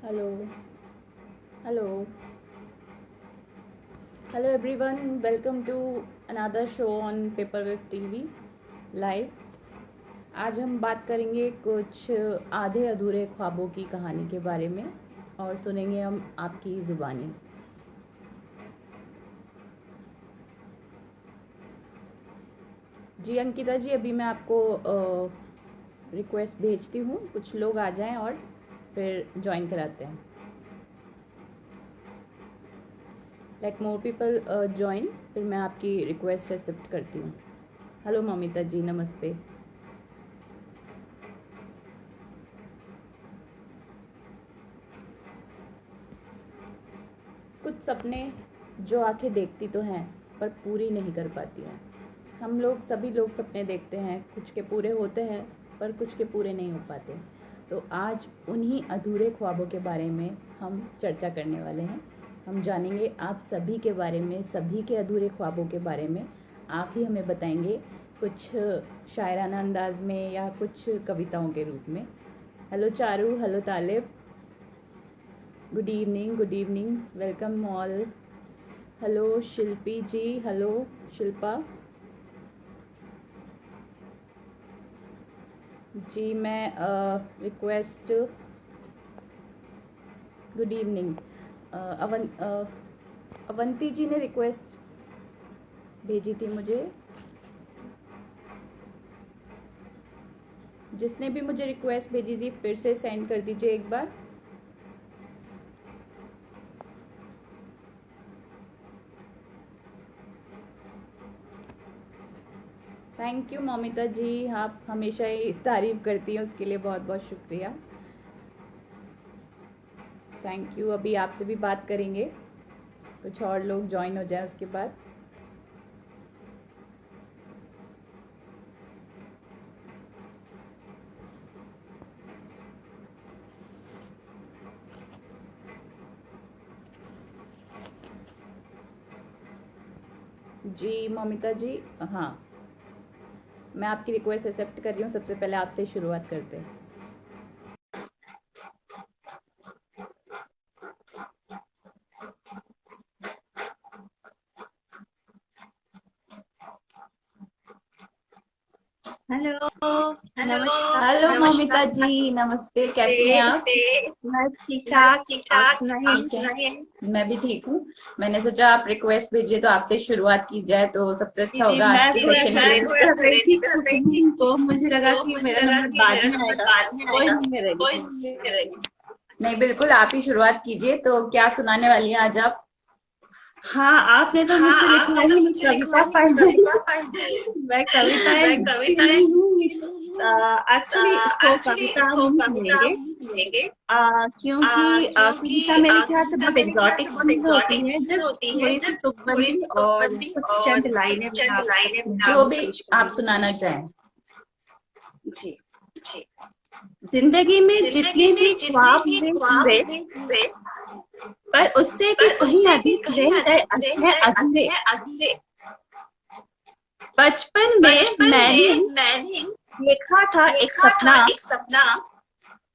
Hello, hello, hello everyone. Welcome to another show on Paperwave TV live. आज हम बात करेंगे कुछ आधे अधूरे ख्वाबों की कहानी के बारे में और सुनेंगे हम आपकी ज़ुबानी। जी अंकिता जी, अभी मैं आपको रिक्वेस्ट भेजती हूँ, कुछ लोग आ जाएं और फिर ज्वाइन कराते हैं। लेट मोर पीपल ज्वाइन, फिर मैं आपकी रिक्वेस्ट एक्सेप्ट करती हूँ। हेलो ममिता जी, नमस्ते। कुछ सपने जो आंखें देखती तो हैं पर पूरी नहीं कर पाती हैं। हम लोग सभी लोग सपने देखते हैं, कुछ के पूरे होते हैं पर कुछ के पूरे नहीं हो पाते। तो आज उन्हीं अधूरे ख्वाबों के बारे में हम चर्चा करने वाले हैं। हम जानेंगे आप सभी के बारे में, सभी के अधूरे ख्वाबों के बारे में। आप ही हमें बताएंगे, कुछ शायराना अंदाज में या कुछ कविताओं के रूप में। Hello Charu, hello Talib, good evening, welcome all. Hello Shilpi ji, hello Shilpa ji. मैं request, good evening. Avanti ji ने रिक्वेस्ट भेजी थी मुझे। जिसने भी मुझे रिक्वेस्ट भेजी थी फिर से सेंड कर दीजिए एक बार। थैंक यू ममिता जी, आप हमेशा ही तारीफ करती हैं, उसके लिए बहुत बहुत शुक्रिया। Thank you. अभी आपसे भी बात करेंगे, कुछ और लोग ज्वाइन हो जाए उसके बाद। जी ममिता जी, हाँ, मैं आपकी रिक्वेस्ट एक्सेप्ट कर रही हूँ। सबसे पहले आपसे शुरुआत करते हैं। हेलो, नमस्कार। हेलो ममिता जी, नमस्ते। कैसी हैं आप? बस ठीक ठाक। आप सुनाइए। ठीक है, मैं भी ठीक हूँ। मैंने सोचा आप रिक्वेस्ट भेजिए तो आपसे शुरुआत की जाए, तो सबसे अच्छा जी, होगा आज मैं के तो ऐसे सेशन अरेंज के। कर रही थी कुकिंग को। मुझे लगा कि मेरा नंबर बाद में आएगा। कोई नहीं, मैं रेडी हूँ। नहीं, बिल्कुल आप ही शुरुआत कीजिए। तो क्या सुनाने वाली हैं आज आप? हाँ, आपने तो मुझसे लिखवा ही नहीं, कविता फाइनल। मैं कविताएं लिखती नहीं हूँ। एक्चुअली इसको कविता हम नहीं कहेंगे, क्योंकि कविता मेरे ख्याल से बहुत एग्जॉटिक चीज होती है। जस्ट थोड़ी सी तुकबंदी और कुछ चंद लाइनें मैं आप सबके जो सामने भी पेश आप करूंगी। सुनाना चाहें। जी, जिंदगी में जितने भी ख्वाब हुए पूरे, पर उससे भी कहीं अधिक रह गए हैं अधूरे। बचपन में मैंने देखा था एक सपना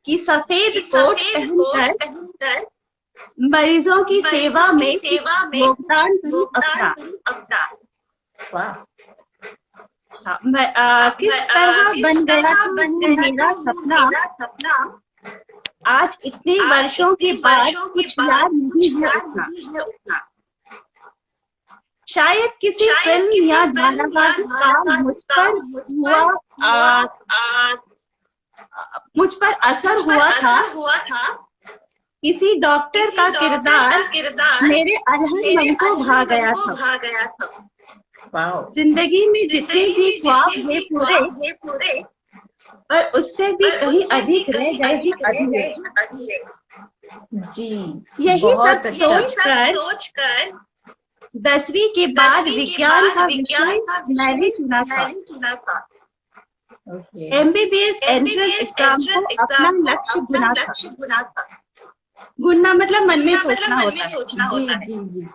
कि सफेद कोट पहनकर मरीजों की सेवा में कुछ योगदान करूं अपना। वाह, अच्छा, मैं किस तरह बन गया था वो मेरा सपना। आज इतने वर्षों के बाद कुछ याद नहीं है उतना। शायद किसी फिल्म या धारावाहिक का आ, मुझ पर असर हुआ था। किसी डॉक्टर का किरदार मेरे अरहर मन को भा गया था। वाह, जिंदगी में जितने भी ख्वाब हुए पूरे, पर उससे भी कहीं अधिक रह गए हैं अधूरे। जी, यही सब बहुत अच्छा। सोचकर 10वीं के बाद विज्ञान का विषय मैंने चुना था। ओके, MBBS एंट्रेंस एग्जाम को अपना लक्ष्य चुना था। गुनना मतलब मन में सोचना होता है। जी जी जी।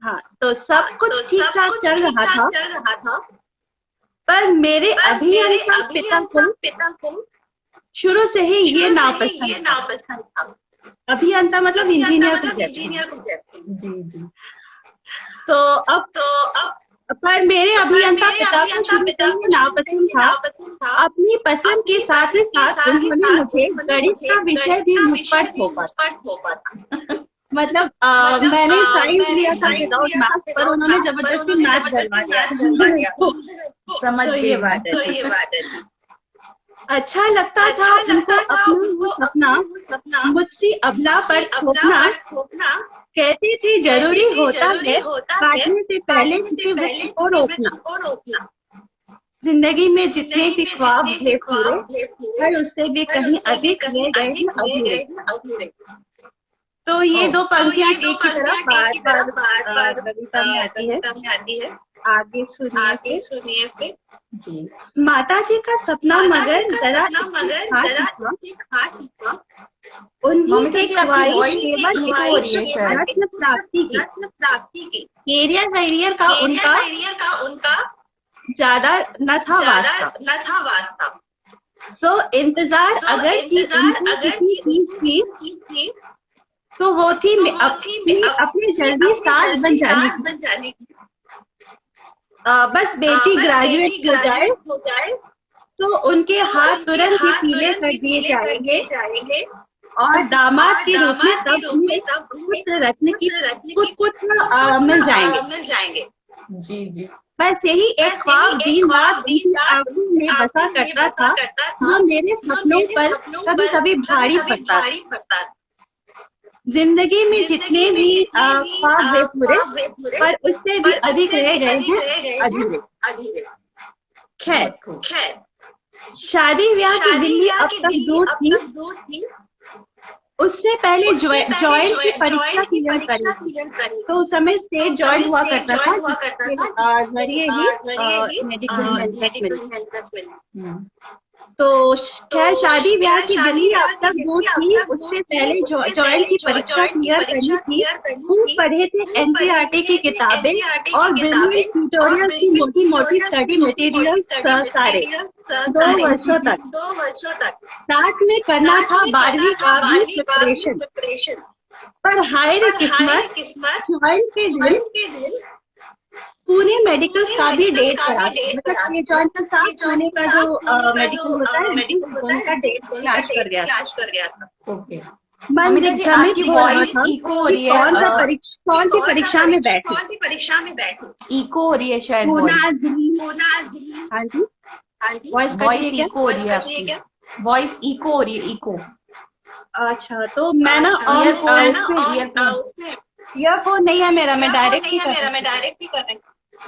हाँ, तो सब कुछ ठीक ठाक चल रहा था, पर मेरे अभियंता पिता को शुरू से ही ये नापसंद था। अभियंता मतलब इंजीनियर को कहते हैं। जी जी। तो अब पर मेरे अभियंता पिता को शुरू से ही नापसंद था। अपनी पसंद के साथ ही साथ उन्होंने मुझे गणित का विषय भी मुझ पर थोपा। मतलब मैंने साइंस लिया था विदाउट मैथ, पर उन्होंने जबरदस्ती मैथ डलवा दिया। समझ तो गई ये मैं। बात है। अच्छा लगता था उनको अपना वो सपना मुझसे अबला पर थोपना। कहते थे जरूरी होता है काटने से पहले किसी वृक्ष को रोकना। जिंदगी में जितने भी ख्वाब थे पूरे, पर उससे भी कहीं अधिक रह गए हैं अधूरे। तो ये दो पंक्तियां एक की तरह बार कविता में आती है। आगे सुनिए फिर। जी। माता जी का सपना मगर जरा इससे खास था। उन्हीं की ख्वाहिश केवल रत्न प्राप्ति की। कैरियर का उनका ज्यादा न था वास्ता। सो इंतजार अगर की उनको किसी चीज थी, तो वो थी अपनी जल्दी सास बन जाने की। बस बेटी ग्रेजुएट हो जाए तो उनके हाथ तुरंत ही पीले कर दिए जाएंगे और दामाद के रूप में तब उन्हें पुत्र रत्न की पुत्र मिल जाएंगे। जी जी। बस यही एक ख्वाब दिन रात उनकी आंखों में बसा करता था, जो मेरे सपनों पर कभी कभी भारी पड़ता। जिंदगी में जितने भी ख्वाब हुए पूरे, पर उससे भी अधिक रह गए हैं अधूरे। खैर, शादी ब्याह की दिल्ली अब तक दूर थी। उससे पहले जॉइंट की परीक्षा क्लियर करी, तो उस समय स्टेट जॉइंट हुआ करता था, जिसके जरिए ही मेडिकल एंट्रेंस मिली। तो खैर शादी ब्याह की दिल्ली अब तक दूर थी। उससे पहले जॉइंट की परीक्षा क्लियर करनी थी। खूब पढ़े थे एनसीईआरटी की किताबें और ब्रिलियंट ट्यूटोरियल की मोटी स्टडी मटेरियल्स सारे 2 वर्षों तक। साथ में करना था 12वीं का भी प्रिपरेशन। पर हाय रे किस्मत, जॉइंट के दिन पुणे मेडिकल का भी डेट करा, मतलब ये जॉइंट के साथ पुणे का जो मेडिकल होता है उनका डेट क्लैश कर गया था। ओके। मन जी, आपकी वॉइस इको हो रही है। कौन सी परीक्षा में बैठे? इको हो रही है शायद। पूना दिल्ली। हाँ जी, वॉइस इको हो रही है आपकी। वॉइस इको हो रही है, इको। अच्छा, तो मैं ना ईयरफोन नहीं है मेरा, मैं डायरेक्ट ही कर रही हूँ।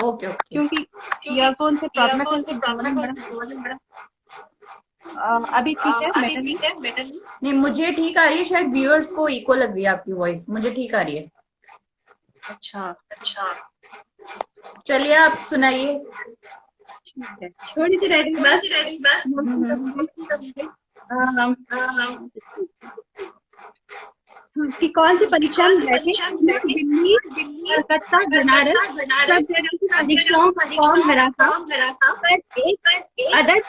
ओके। क्योंकि ईयरफोन से प्रॉब्लम अभी ठीक है? नहीं, मुझे ठीक आ रही है। शायद व्यूअर्स को इको लग रही है आपकी वॉइस। मुझे ठीक आ रही है। अच्छा। चलिए आप सुनाइए। थोड़ी सी रह गई बस। कि कौन सी परीक्षा में बैठे? दिल्ली, कलकत्ता, बनारस सब जगह की परीक्षाओं का फॉर्म भरा था। पर एक अदर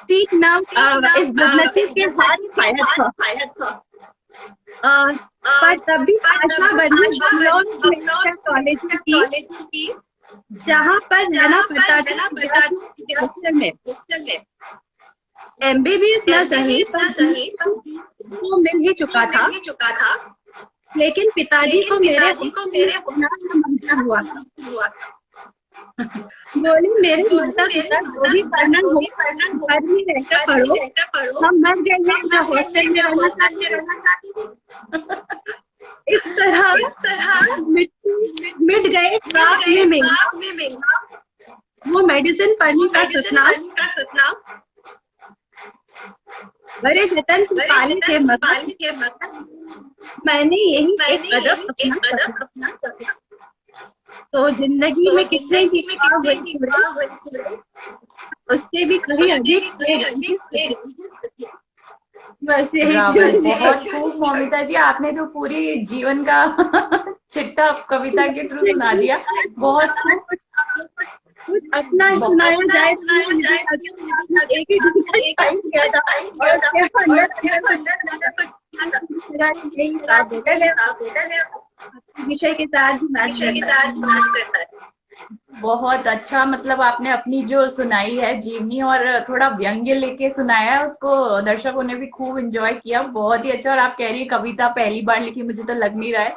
सीट नाम इस बदनसीब के हाथ पाया था। पर तब भी आशा बनी मेडिकल कॉलेज की, जहाँ पर रहना पड़ता था हॉस्टल में। MBBS न सही वो मिल ही चुका था, लेकिन पिताजी को मेरे मंजूर हुआ था। बोले मेरे माता पिता जो भी पढ़ना हो घर में रहकर पढ़ो, हम मर गए हैं जो हॉस्टल में रहना चाहते। इस तरह मिट गए ख्वाब में वो मेडिसिन पढ़ने का सपना। बड़े जतन से पाले थे मगर मैंने यही एक कदम अपना। तो जिंदगी में कितने भी ख्वाब उससे भी कहीं अधिक। बस यही। बहुत खूब मौमिता जी, आपने तो पूरी जीवन का चिट्ठा कविता के थ्रू सुना दिया। बहुत कुछ अपना सुनाया जाए। एक ही दिन का टाइम किया था और यही बेटर है, आपके विषय के साथ भी मैच करता है। बहुत अच्छा, मतलब आपने अपनी जो सुनाई है जीवनी और थोड़ा व्यंग्य लेके सुनाया है, उसको दर्शकों ने भी खूब एंजॉय किया, बहुत ही अच्छा। और आप कह रही है कविता पहली बार लिखी, मुझे तो लग नहीं रहा है,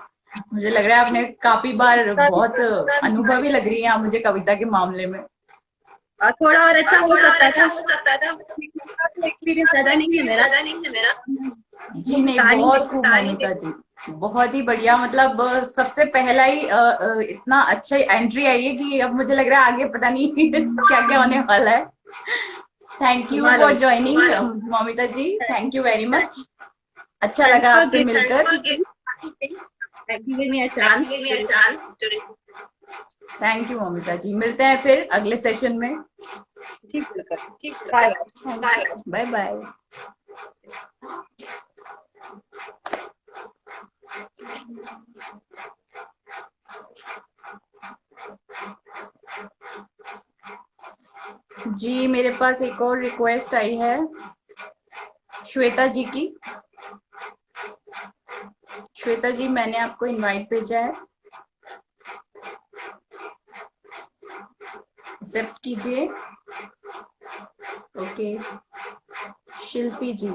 मुझे लग रहा है आपने काफी बार, बहुत अनुभवी लग रही है आप मुझे कविता के मामले में। थोड़ा और अच्छा हो सकता था, एक्सपीरियंस ज्यादा नहीं है मेरा। जी नहीं, बहुत खूब मोनिका जी, बहुत ही बढ़िया। मतलब सबसे पहला ही इतना अच्छा एंट्री आई है कि अब मुझे लग रहा है आगे पता नहीं क्या क्या होने वाला है। Thank you for joining Momita ji, thank you very much. अच्छा लगा आपसे मिलकर। थैंक यू मोमिता जी, मिलते हैं फिर अगले सेशन में। ठीक, बाय बाय बाय। जी मेरे पास एक और रिक्वेस्ट आई है श्वेता जी की। श्वेता जी, मैंने आपको इनवाइट भेजा है, एक्सेप्ट कीजिए। ओके। शिल्पी जी,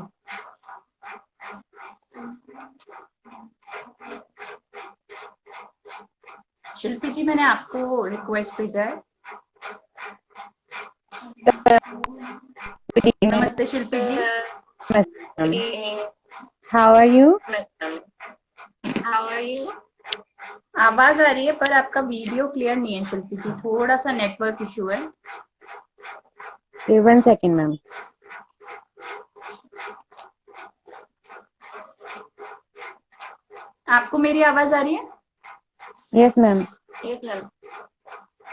शिल्पी जी मैंने आपको रिक्वेस्ट भेजा है। नमस्ते Shilpi ji. How are you? आवाज आ रही है पर आपका वीडियो क्लियर नहीं है शिल्पी जी, थोड़ा सा नेटवर्क इशू है। 1 सेकेंड मैम। आपको मेरी आवाज आ रही है? Yes ma'am.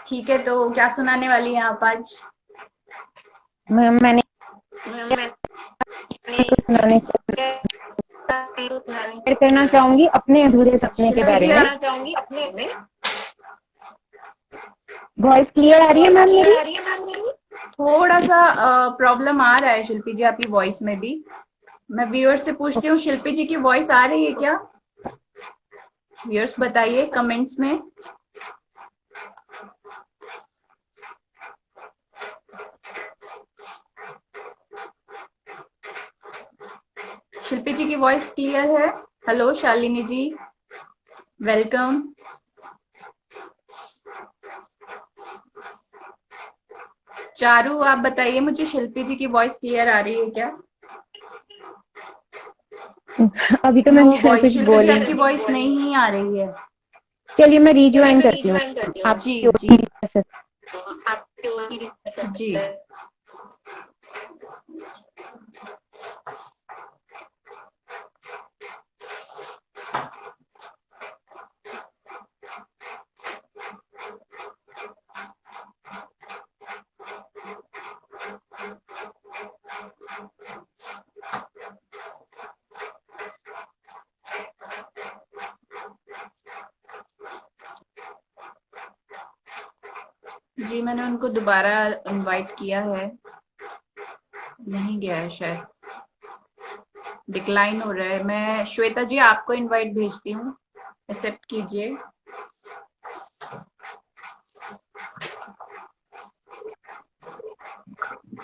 ठीक है, तो क्या सुनाने वाली हैं आप आज? मैम मैंने सुनाने शेयर करना चाहूंगी अपने अधूरे सपने के बारे में। वॉइस क्लियर आ रही है मैम मेरी? थोड़ा सा प्रॉब्लम आ रहा है शिल्पी जी आपकी वॉइस में भी। मैं व्यूअर्स से पूछती हूँ, शिल्पी जी की वॉइस आ रही है क्या? व्यूअर्स बताइए कमेंट्स में। शिल्पी जी की वॉइस क्लियर है? Hello Shalini ji, welcome. चारू आप बताइए मुझे, शिल्पी जी की वॉइस क्लियर आ रही है क्या? अभी तो नो मैंने वॉइस, कुछ शिल्पी जी बोली आपकी वॉइस नहीं आ रही है। चलिए मैं रीज्वाइन करती हूँ। आप जी जी जी। जी मैंने उनको दोबारा इनवाइट किया है, नहीं गया है शायद, डिक्लाइन हो रहा है। मैं श्वेता जी आपको इनवाइट भेजती हूँ, एक्सेप्ट कीजिए।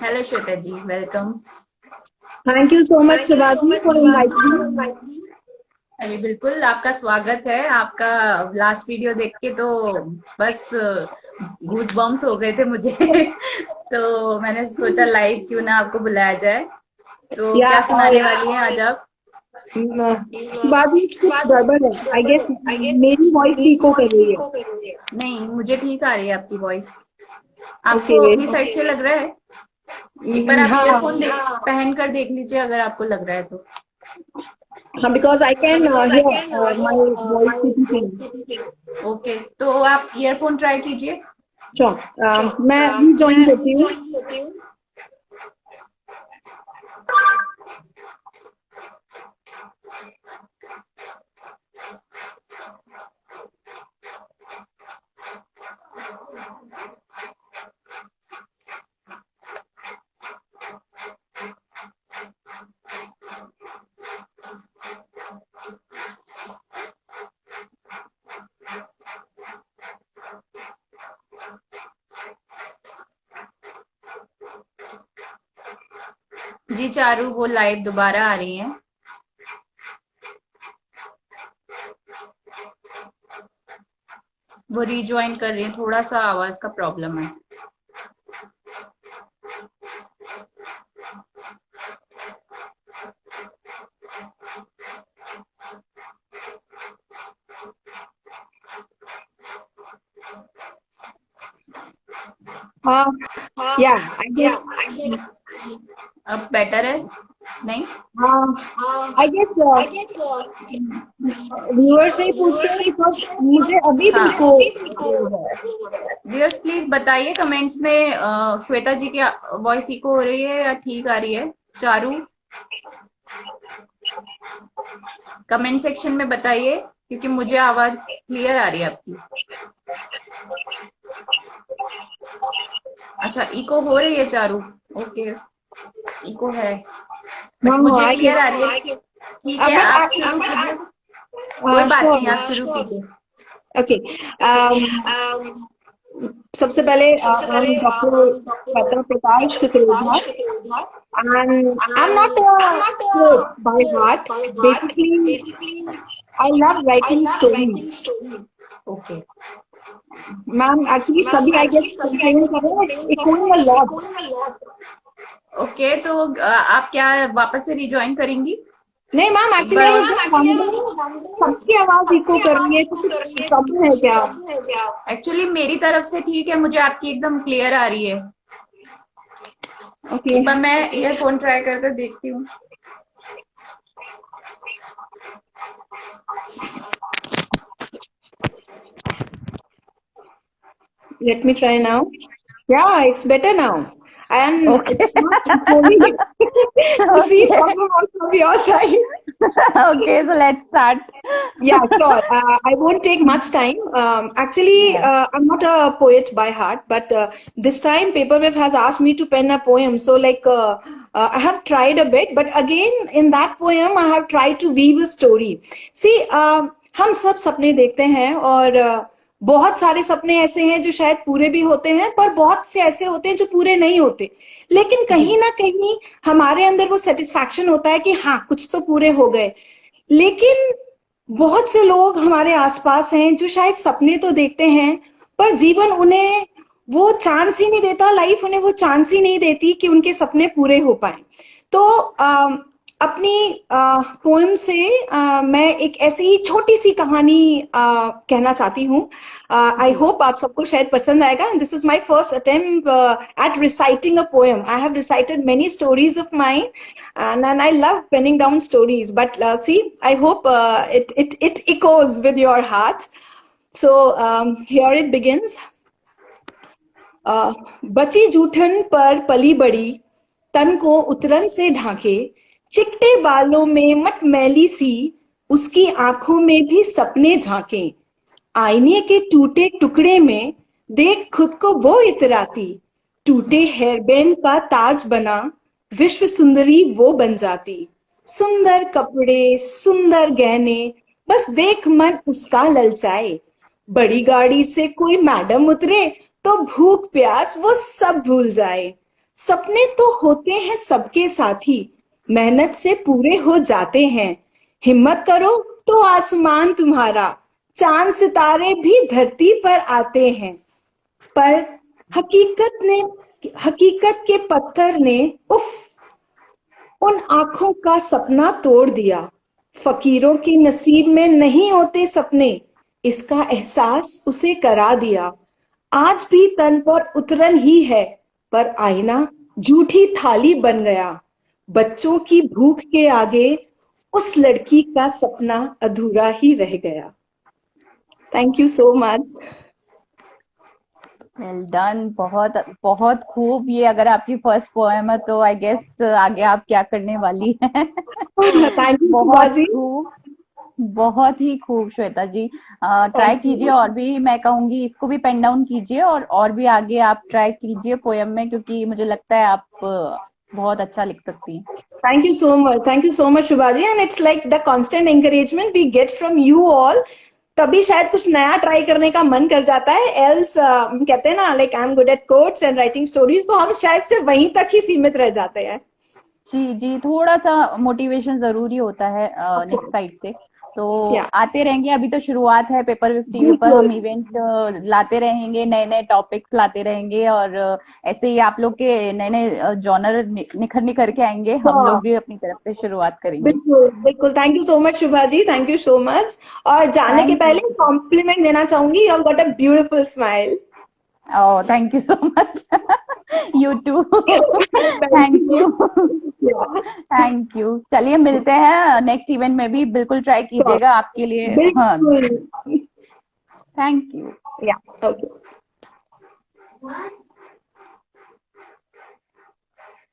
Hello Shweta ji, welcome. Thank you so much Shivaji for inviting. अरे बिल्कुल, आपका स्वागत है। आपका लास्ट वीडियो देख के तो बस गूज बम्स हो गए थे मुझे तो मैंने सोचा लाइव क्यों ना आपको बुलाया जाए। तो क्या सुनाने वाली हैं आज आप? शिवाजी कुछ गड़बड़ है, आई गेस मेरी वॉइस इको कर रही है। नहीं, मुझे ठीक आ रही है आपकी वॉइस। आपको ओके अपनी साइड से लग रहा है? एक बार आप हाँ ईयरफोन पहन कर देख लीजिए अगर आपको लग रहा है तो। हाँ, because I can hear my voice. Okay, तो आप ईयरफोन ट्राई कीजिए। श्योर, मैं रीजॉइन करती हूँ। जी चारू, वो लाइव दोबारा आ रही हैं। वो रीज्वाइन कर रही है, थोड़ा सा आवाज का प्रॉब्लम है। Yeah, I guess. अब बेटर है? नहीं? I guess व्यूअर्स से पूछते हैं कि मुझे अभी हाँ। तुमको व्यूअर्स प्लीज बताइए कमेंट्स में, श्वेता जी की वॉइस इको हो रही है या ठीक आ रही है? चारू, कमेंट सेक्शन में बताइए, क्योंकि मुझे आवाज क्लियर आ रही है आपकी। अच्छा, इको हो रही है चारू? ओके, इको है, बट मुझे क्लियर आ रही है। ठीक है, आप शुरू कीजिए, कोई बात नहीं, आप शुरू कीजिए। ओके। सबसे पहले doctor Shweta Prakash Kukreja, and I'm not a poet by heart. Basically, I love writing stories. Okay, ma'am actually सभी आई गेस कंप्लेन कर रहे हैं, it's echoing a lot. Okay, तो आप क्या वापस से रिज्वाइन करेंगी? नहीं ma'am, actually I was just wondering, सबकी आवाज इको कर रही है, तो कुछ प्रॉब्लम है क्या? एक्चुअली मेरी तरफ से ठीक है, मुझे आपकी एकदम क्लियर आ रही है। ओके, एक बार मैं ईयरफोन ट्राई कर देखती हूँ। let me try now. Yeah, it's better now. And it's not only see problem also from your side. Okay, so let's start. Yeah, sure. I won't take much time. Actually, I'm not a poet by heart, but this time Paperwave has asked me to pen a poem. So like, I have tried a bit, but again, in that poem, I have tried to weave a story. See, हम सब सपने देखते हैं, और बहुत सारे सपने ऐसे हैं जो शायद पूरे भी होते हैं, पर बहुत से ऐसे होते हैं जो पूरे नहीं होते। लेकिन कहीं ना कहीं हमारे अंदर वो सेटिस्फैक्शन होता है कि हाँ, कुछ तो पूरे हो गए। लेकिन बहुत से लोग हमारे आसपास हैं जो शायद सपने तो देखते हैं, पर जीवन उन्हें वो चांस ही नहीं देता, लाइफ उन्हें वो चांस ही नहीं देती कि उनके सपने पूरे हो पाए। तो अपनी पोएम से मैं एक ऐसी छोटी सी कहानी कहना चाहती हूँ। आई होप आप सबको शायद पसंद आएगा। This is my first attempt at reciting a poem. I have recited many stories of mine, and I love penning down stories, but see, I hope it echoes with your heart. So here it begins. बची जूठन पर पली बड़ी, तन को उतरन से ढांके, चिकटे बालों में मटमैली सी, उसकी आंखों में भी सपने झांके। आईने के टूटे टुकड़े में देख खुद को वो इतराती, टूटे हेयरबैंड का ताज बना, विश्व सुंदरी वो बन जाती। सुंदर कपड़े, सुंदर गहने, बस देख मन उसका ललचाए। बड़ी गाड़ी से कोई मैडम उतरे तो भूख प्यास वो सब भूल जाए। सपने तो होते हैं सबके साथी, मेहनत से पूरे हो जाते हैं। हिम्मत करो तो आसमान तुम्हारा, चांद सितारे भी धरती पर आते हैं। पर हकीकत के पत्थर ने उन आंखों का सपना तोड़ दिया। फकीरों के नसीब में नहीं होते सपने, इसका एहसास उसे करा दिया। आज भी तन पर उतरन ही है, पर आईना झूठी थाली बन गया। बच्चों की भूख के आगे उस लड़की का सपना अधूरा ही रह गया। Thank you so much. Well done, बहुत बहुत खूब। ये अगर आपकी फर्स्ट पोएम है तो आई गेस आगे आप क्या करने वाली हैं। बहुत खूब, बहुत ही खूब श्वेता जी। ट्राई कीजिए, और भी मैं कहूंगी इसको भी पेन डाउन कीजिए, और भी आगे आप ट्राई कीजिए पोएम में, क्योंकि मुझे लगता है आप बहुत अच्छा लिख सकती हैं। Thank you so much Shubha ji, and it's like the constant encouragement we get from you all, तभी शायद कुछ नया ट्राई करने का मन कर जाता है। एल्स कहते हैं ना, like I am good at quotes and writing stories, तो हम शायद से वहीं तक ही सीमित रह जाते हैं। जी जी, थोड़ा सा मोटिवेशन जरूरी होता है नेक्स्ट साइड से। तो Yeah. आते रहेंगे, अभी तो शुरुआत है, पेपर विफ टीवी पर बिल्कुल हम इवेंट लाते रहेंगे, नए नए टॉपिक्स लाते रहेंगे, और ऐसे ही आप लोग के नए नए जॉनर निखर निखर के आएंगे, हम हाँ, लोग भी अपनी तरफ से शुरुआत करेंगे। बिल्कुल बिल्कुल। Thank you so much Shubha ji, thank you so much. और जाने के थैंक यू। पहले कॉम्प्लीमेंट देना चाहूंगी, you got a beautiful smile. Oh, thank you so much. You too. Thank you. Thank you. चलिए मिलते हैं नेक्स्ट इवेंट में भी, बिल्कुल ट्राई कीजिएगा आपके लिए। हाँ, बिल्कुल। Thank you. या ओके।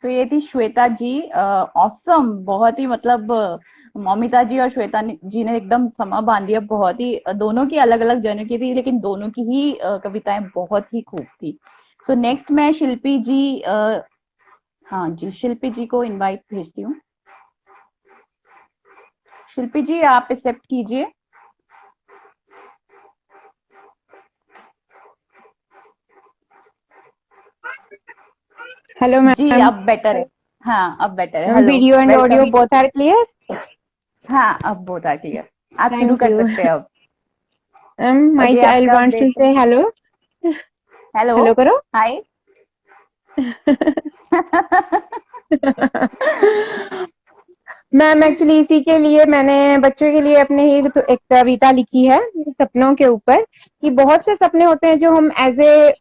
तो ये थी श्वेता जी, ऑसम, बहुत ही मतलब मौमिता जी और श्वेता जी ने एकदम समा बांध दिया, बहुत ही दोनों की अलग अलग जर्नी की थी, लेकिन दोनों की ही कविताएं बहुत ही खूब थी। सो नेक्स्ट मैं शिल्पी जी, हाँ जी, शिल्पी जी को इनवाइट भेजती हूँ। शिल्पी जी आप एक्सेप्ट कीजिए। Hello, जी ma'am. अब बेटर है। हाँ अब बेटर है। Hello, Video and audio welcome. both are clear. हाँ अब बहुत आ क्लियर, आप शुरू Thank कर you. सकते हैं अब। My चलिए child आपका wants to देखते say हैं। hello. हेलो, Hello, करो. हाय। मैम एक्चुअली इसी के लिए मैंने बच्चों के लिए अपने ही तो एक कविता लिखी है सपनों के ऊपर, कि बहुत से सपने होते हैं जो हम एज ए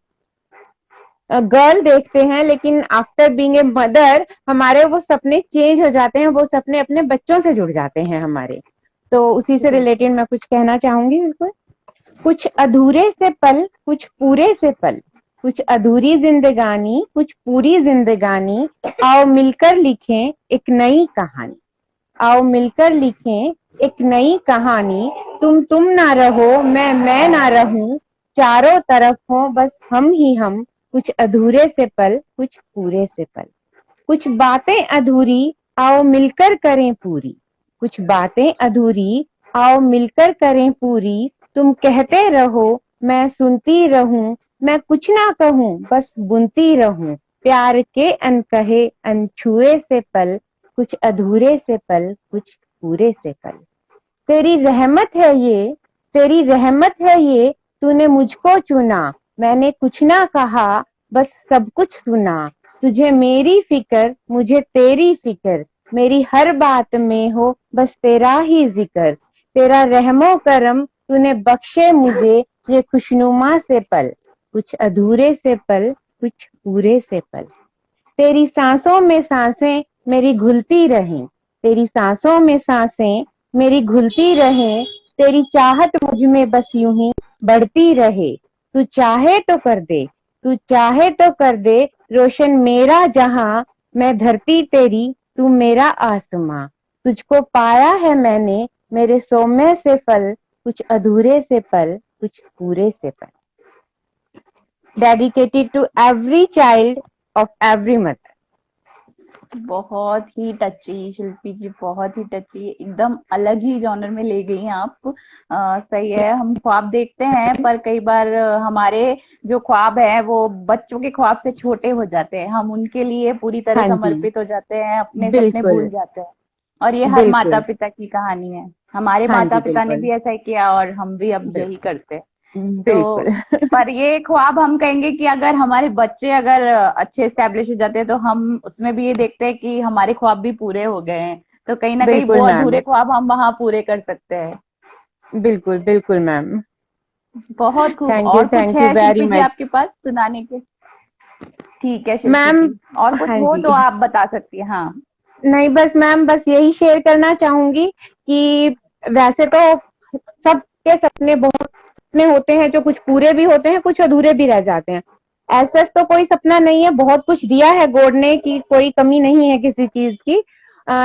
गर्ल देखते हैं, लेकिन आफ्टर बीइंग ए मदर हमारे वो सपने चेंज हो जाते हैं, वो सपने अपने बच्चों से जुड़ जाते हैं हमारे। तो उसी से रिलेटेड मैं कुछ कहना चाहूंगी। बिल्कुल, कुछ अधूरे से पल, कुछ पूरे से पल, कुछ अधूरी जिंदगानी, कुछ पूरी जिंदगानी, आओ मिलकर लिखें एक नई कहानी, आओ मिलकर लिखें एक नई कहानी, तुम ना रहो, मैं ना रहूं, चारों तरफ हो बस हम ही हम, कुछ अधूरे से पल, कुछ पूरे से पल, कुछ बातें अधूरी, आओ मिलकर करें पूरी, कुछ बातें अधूरी, आओ मिलकर करें पूरी, तुम कहते रहो मैं सुनती रहूं, मैं कुछ ना कहूं बस बुनती रहूं, प्यार के अनकहे अनछुए से पल, कुछ अधूरे से पल, कुछ पूरे से पल, तेरी रहमत है ये, तेरी रहमत है ये, तूने मुझको चुना, मैंने कुछ ना कहा बस सब कुछ सुना, तुझे मेरी फिक्र, मुझे तेरी फिक्र, मेरी हर बात में हो बस तेरा ही जिक्र, तेरा रहमो करम तूने बख्शे मुझे ये खुशनुमा से पल, कुछ अधूरे से पल, कुछ पूरे से पल, तेरी सांसों में सांसें मेरी घुलती रहें, तेरी सांसों में सांसें मेरी घुलती रहें, तेरी चाहत मुझ में बस यूं ही बढ़ती रहे, तू चाहे तो कर दे, तू चाहे तो कर दे रोशन मेरा जहां, मैं धरती तेरी तू मेरा आसमां, तुझको पाया है मैंने मेरे सौम्य से फल, कुछ अधूरे से पल, कुछ पूरे से पल, dedicated to every child of every mother. बहुत ही टची शिल्पी जी, बहुत ही टची, एकदम अलग ही जॉनर में ले गई हैं आप। सही है, हम ख्वाब देखते हैं पर कई बार हमारे जो ख्वाब है वो बच्चों के ख्वाब से छोटे हो जाते हैं, हम उनके लिए पूरी तरह हाँ जी, समर्पित हो जाते हैं, अपने सपने बिल्कुल, भूल जाते हैं। और ये हर बिल्कुल। माता पिता की कहानी है, हमारे हाँ माता जी, पिता ने बिल्कुल, भी ऐसा ही किया और हम भी अब यही करते हैं। तो बिल्कुल। पर ये ख्वाब हम कहेंगे कि अगर हमारे बच्चे अगर अच्छे स्टैब्लिश हो जाते हैं तो हम उसमें भी ये देखते हैं कि हमारे ख्वाब भी पूरे हो गए हैं, तो कहीं ना कहीं बिल्कुल वो मैम, अधूरे ख्वाब हम वहां पूरे कर सकते हैं। बिल्कुल, बिल्कुल मैम। बहुत खूब। और कुछ थैंक यू है वेरी शिल्पी जी मच। आपके पास सुनाने के? ठीक है शिल्पी मैम, जी, और कुछ हाँ हो जी, तो आप बता सकती हैं। हाँ नहीं बस मैम, बस यही शेयर करना चाहूंगी कि वैसे तो सबके सपने बहुत सपने होते हैं जो कुछ पूरे भी होते हैं, कुछ अधूरे भी रह जाते हैं। ऐसा तो कोई सपना नहीं है, बहुत कुछ दिया है गॉड ने, कि कोई कमी नहीं है किसी चीज की।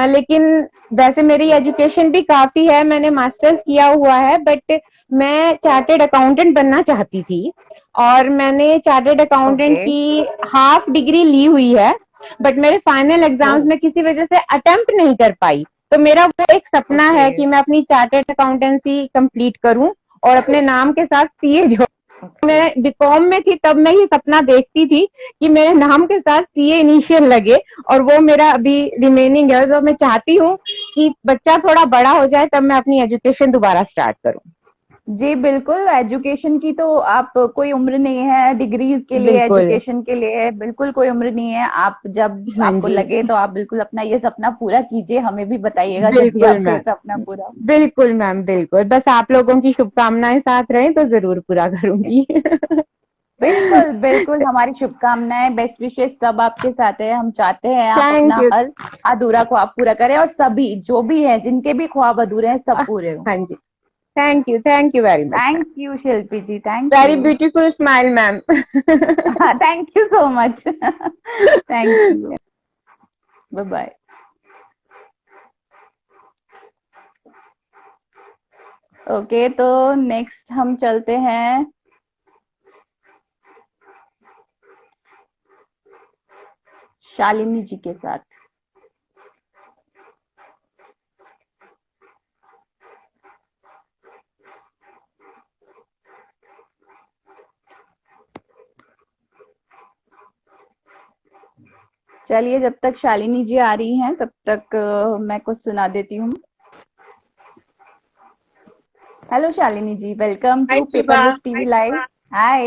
लेकिन वैसे मेरी एजुकेशन भी काफी है, मैंने मास्टर्स किया हुआ है, बट मैं चार्टेड अकाउंटेंट बनना चाहती थी, और मैंने चार्टेड अकाउंटेंट ओके। की हाफ डिग्री ली हुई है, बट मेरे फाइनल एग्जाम्स में किसी वजह से अटेम्प्ट नहीं कर पाई। तो मेरा वो एक सपना है कि मैं अपनी चार्टेड अकाउंटेंसी कंप्लीट करूं और अपने नाम के साथ सीए जोड़ मैं बीकॉम में थी तब मैं ये सपना देखती थी कि मेरे नाम के साथ सीए इनिशियल लगे, और वो मेरा अभी रिमेनिंग है। तो मैं चाहती हूँ कि बच्चा थोड़ा बड़ा हो जाए तब मैं अपनी एजुकेशन दोबारा स्टार्ट करूँ। जी बिल्कुल, एजुकेशन की तो आप कोई उम्र नहीं है, डिग्रीज के लिए, बिल्कुल। एजुकेशन के लिए बिल्कुल कोई उम्र नहीं है। आप जब हाँ आपको जी। लगे तो आप बिल्कुल अपना ये सपना पूरा कीजिए, हमें भी बताइएगा जब भी बिल्कुल आपका ये मैम, सपना पूरा हो। बिल्कुल मैम, बिल्कुल। बस आप लोगों की शुभकामनाएं साथ रहें तो जरूर पूरा करूंगी। बिल्कुल बिल्कुल, हमारी शुभकामनाएं, बेस्ट विशेष सब आपके साथ है। हम चाहते हैं आप थैंक अपना यू। हर अधूरा ख्वाब पूरा करें, और सभी जो भी है जिनके भी ख्वाब अधूरे हैं सब पूरे हो। हाँ जी, thank you very much. Thank you Shilpi ji, thank very you. Beautiful smile ma'am. Thank you so much. Thank you, bye bye. Okay, तो नेक्स्ट हम चलते हैं शालिनी जी के साथ। चलिए, जब तक शालिनी जी आ रही हैं तब तक मैं कुछ सुना देती हूँ। Hello Shalini ji, welcome Hi, to paper Shiva. Book TV live. Hi,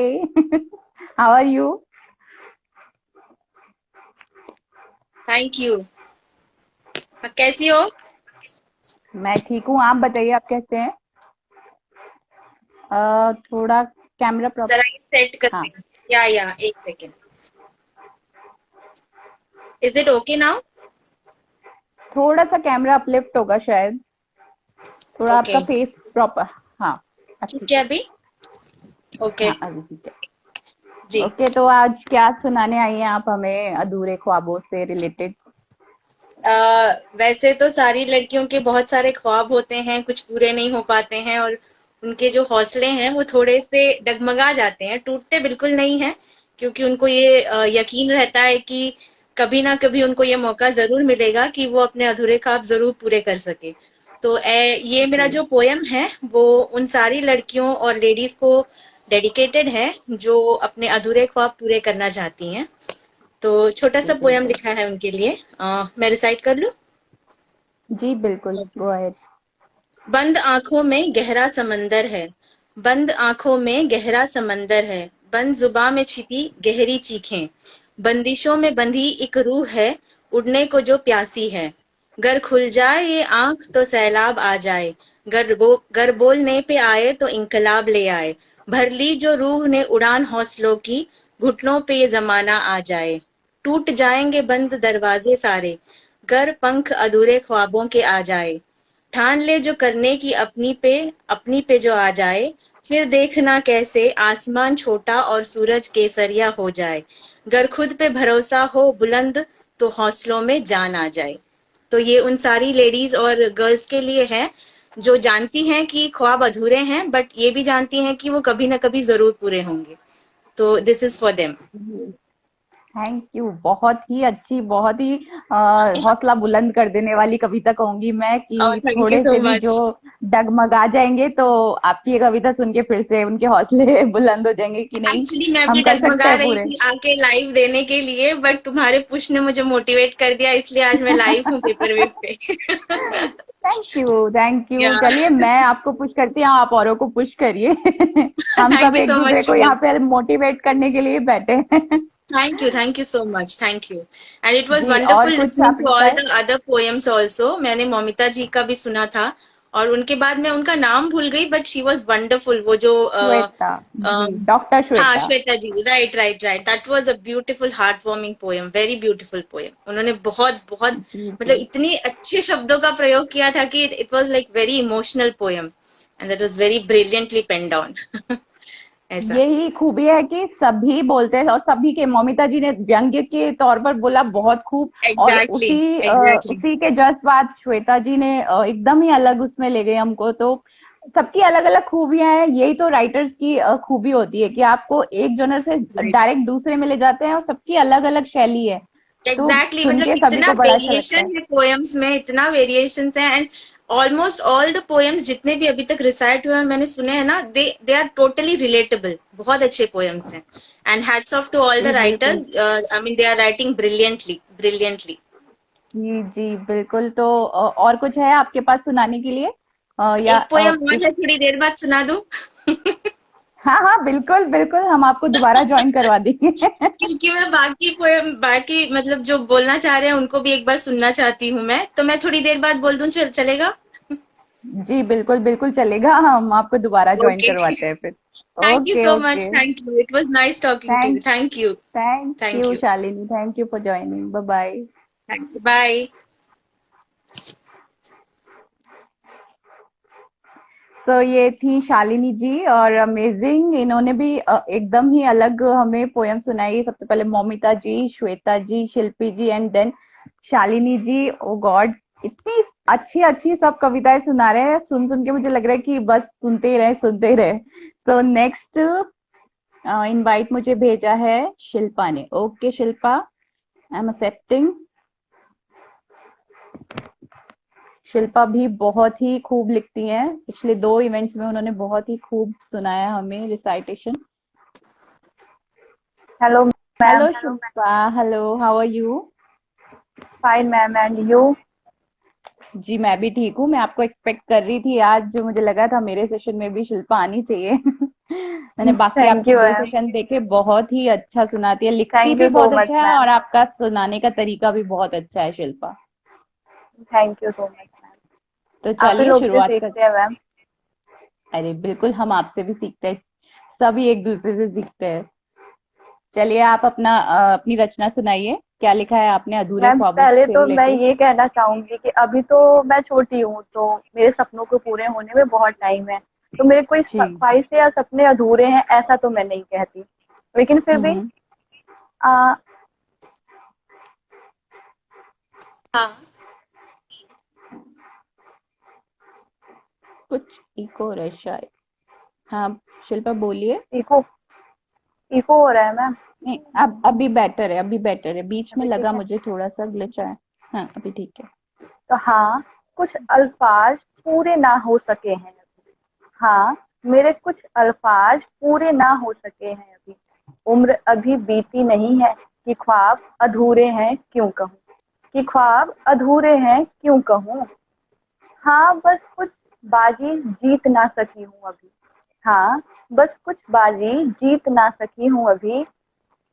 how are you? Thank you. कैसी हो? मैं ठीक हूँ, आप बताइए आप कैसे हैं? थोड़ा कैमरा जरा प्रॉब्लम। ये सेट हाँ, करती हूँ। या एक second. Is it okay now? थोड़ा सा कैमरा अपलिफ्ट होगा शायद, थोड़ा ओके, आपका फेस प्रॉपर। हाँ, अब ठीक ठीक है है। अभी? ओके हाँ, अभी ठीक है। जी। ओके, तो आज क्या सुनाने आई हैं आप हमें अधूरे ख्वाबों से रिलेटेड? वैसे तो सारी लड़कियों के बहुत सारे ख्वाब होते हैं, कुछ पूरे नहीं हो पाते हैं और उनके जो हौसले हैं वो थोड़े से डगमगा जाते हैं, टूटते बिल्कुल नहीं हैं, क्योंकि उनको ये यकीन रहता है कि कभी ना कभी उनको ये मौका जरूर मिलेगा कि वो अपने अधूरे ख्वाब जरूर पूरे कर सके। तो ये मेरा जो पोयम है वो उन सारी लड़कियों और लेडीज को डेडिकेटेड है जो अपने अधूरे ख्वाब पूरे करना चाहती हैं। तो छोटा सा पोयम लिखा है उनके लिए, मैं रिसाइट कर लूं? जी बिल्कुल, गो अहेड। बंद आंखों में गहरा समंदर है, बंद आंखों में गहरा समंदर है, बंद जुबां में छिपी गहरी चीखें, बंदिशों में बंधी एक रूह है, उड़ने को जो प्यासी है। गर खुल जाए ये आंख तो सैलाब आ जाए, गर बोलने पे आए तो इंकलाब ले आए। भर ली जो रूह ने उड़ान हौसलों की, घुटनों पे ये जमाना आ जाए। टूट जाएंगे बंद दरवाजे सारे, गर पंख अधूरे ख्वाबों के आ जाए। ठान ले जो करने की अपनी पे जो आ जाए, फिर देखना कैसे आसमान छोटा और सूरज केसरिया हो जाए। गर खुद पे भरोसा हो बुलंद तो हौसलों में जान आ जाए। तो ये उन सारी लेडीज और गर्ल्स के लिए है जो जानती हैं कि ख्वाब अधूरे हैं, बट ये भी जानती हैं कि वो कभी ना कभी जरूर पूरे होंगे। तो this is for them. Thank you, बहुत ही अच्छी, बहुत ही हौसला बुलंद कर देने वाली कविता कहूंगी मैं, और कि थैंक यू थोड़े सो से भी जो मच। डगमगा जाएंगे तो आपकी ये कविता सुन के फिर से उनके हौसले बुलंद हो जाएंगे कि नहीं, एक्चुअली मैं भी हम कर सकते डगमगा हैं रही पूरे। थी आके लाइव देने के लिए, बट तुम्हारे पुश ने मुझे मोटिवेट कर दिया, इसलिए आज मैं लाइव हूँ पेपर वेव पे। Thank you, thank you. या चलिए, मैं आपको पुश करती हूँ, आप औरों को पुश करिए। हम थैंक सब यू एक सो दूसरे मच। को यहाँ पे मोटिवेट करने के लिए बैठे हैं। Thank you so much, thank you. And it was जी, और वंडरफुल कुछ लिसनिंग आप टू ऑल बताएं। The other poems also. मैंने मौमिता जी का भी सुना था और उनके बाद मैं उनका नाम भूल गई, बट शी वाज वंडरफुल। वो जो श्वेता जी, डॉक्टर हाँ, Shweta. Shweta ji, right right right, that was a beautiful heart warming poem, very beautiful poem. उन्होंने बहुत बहुत जी मतलब जी, इतनी अच्छे शब्दों का प्रयोग किया था कि it was like very emotional poem and that was very brilliantly pen down. ऐसा। यही खूबी है कि सभी बोलते हैं, और सभी के, मौमिता जी ने व्यंग्य के तौर पर बोला बहुत खूब, और एग्जैक्टली एग्जैक्टली। उसी के जस्ट बाद श्वेता जी ने एकदम ही अलग उसमें ले गए हमको। तो सबकी अलग अलग खूबियां हैं, यही तो राइटर्स की खूबी होती है कि आपको एक जनर से डायरेक्ट दूसरे में ले जाते हैं, और सबकी अलग अलग शैली है। तो एग्जैक्टली सुन मतलब के सभी इतना को बड़ा अच्छा लगता वेरिएशन है। है पोएम्स में, इतना वेरिएशन है। And almost all the poems जितने भी अभी तक रिसाइट हुए हैं मैंने सुने हैं ना, दे आर टोटली रिलेटेबल, बहुत अच्छे पोएम्स हैं। And hats off to all the जी बिल्कुल writers, I mean they are writing brilliantly brilliantly. जी जी बिल्कुल। तो और कुछ है आपके पास सुनाने के लिए या एक पोएम और है, थोड़ी देर बाद सुना दूं? हाँ हाँ बिल्कुल बिल्कुल, हम आपको दोबारा ज्वाइन करवा देंगे। क्योंकि मैं बाकी पोएम, बाकी मतलब जो बोलना चाह रहे हैं उनको भी एक बार सुनना चाहती हूँ मैं, तो मैं थोड़ी देर बाद बोल दूं, चलेगा? जी बिल्कुल बिल्कुल चलेगा, हम आपको दोबारा ज्वाइन ओके, करवाते हैं फिर। Thank you okay so okay, much, thank you, it was nice talking to you, thank thank you, thank thank you you, Shalini, thank you for joining, bye bye. Thank you, bye. तो ये थी शालिनी जी और amazing, इन्होंने भी एकदम ही अलग हमें poem सुनाई। सबसे पहले Moumita ji, Shweta ji, Shilpi ji and then Shalini ji. Oh God, इतनी अच्छी अच्छी सब कविताएं सुना रहे हैं, सुन सुन के मुझे लग रहा है कि बस सुनते ही रहे सुनते ही रहे। सो नेक्स्ट इनवाइट मुझे भेजा है शिल्पा ने। Okay Shilpa, I am accepting. Shilpa भी बहुत ही खूब लिखती हैं, पिछले 2 इवेंट्स में उन्होंने बहुत ही खूब सुनाया हमें recitation. Hello, hello ma'am. Shilpa, hello, how are you? Fine, ma'am. And you? जी मैं भी ठीक हूँ, मैं आपको एक्सपेक्ट कर रही थी आज, जो मुझे लगा था मेरे सेशन में भी शिल्पा आनी चाहिए। मैंने बाकी Thank आपके you, 2 ma'am. सेशन देखे, बहुत ही अच्छा सुनाती है, लिखती Thank भी you so बहुत much, अच्छा है ma'am. और आपका सुनाने का तरीका भी बहुत अच्छा है Shilpa. Thank you so much, ma'am. तो आप ही चलिए लोग से शुरुआत कर। सीखते हैं, मैम। अरे बिल्कुल, हम आपसे भी सीखते हैं, सभी एक दूसरे से सीखते हैं। चलिए आप अपना अपनी रचना सुनाइए, क्या लिखा है आपने अधूरे मैम, ख्वाबों पहले से तो मैं रिलेटेड? ये कहना चाहूंगी कि अभी तो मैं छोटी हूँ, तो मेरे सपनों को पूरे होने में बहुत टाइम है। तो मेरे कोई जी। ख्वाहिशें या सपने अधूरे हैं ऐसा तो मैं नहीं कहती, लेकिन फिर भी हम्म। आ, हाँ, कुछ इको रहा है शायद। हाँ शिल्पा बोलिए। इको इको हो रहा है मैम। नहीं, अब अभी बेटर है, अभी बेटर है, बीच में अभी ठीक लगा है। मुझे थोड़ा सा ग्लिच आया। हाँ अभी ठीक है। तो हाँ, कुछ अल्फाज पूरे ना हो सके हैं अभी। हाँ, मेरे कुछ अल्फाज पूरे ना हो सके हैं अभी। उम्र अभी बीती नहीं है कि ख्वाब अधूरे हैं क्यों कहूँ, कि ख्वाब अधूरे हैं क्यों कहूँ। हाँ, बस कुछ बाजी जीत ना सकी हूँ अभी। हाँ, बस कुछ बाजी जीत ना सकी हूँ अभी।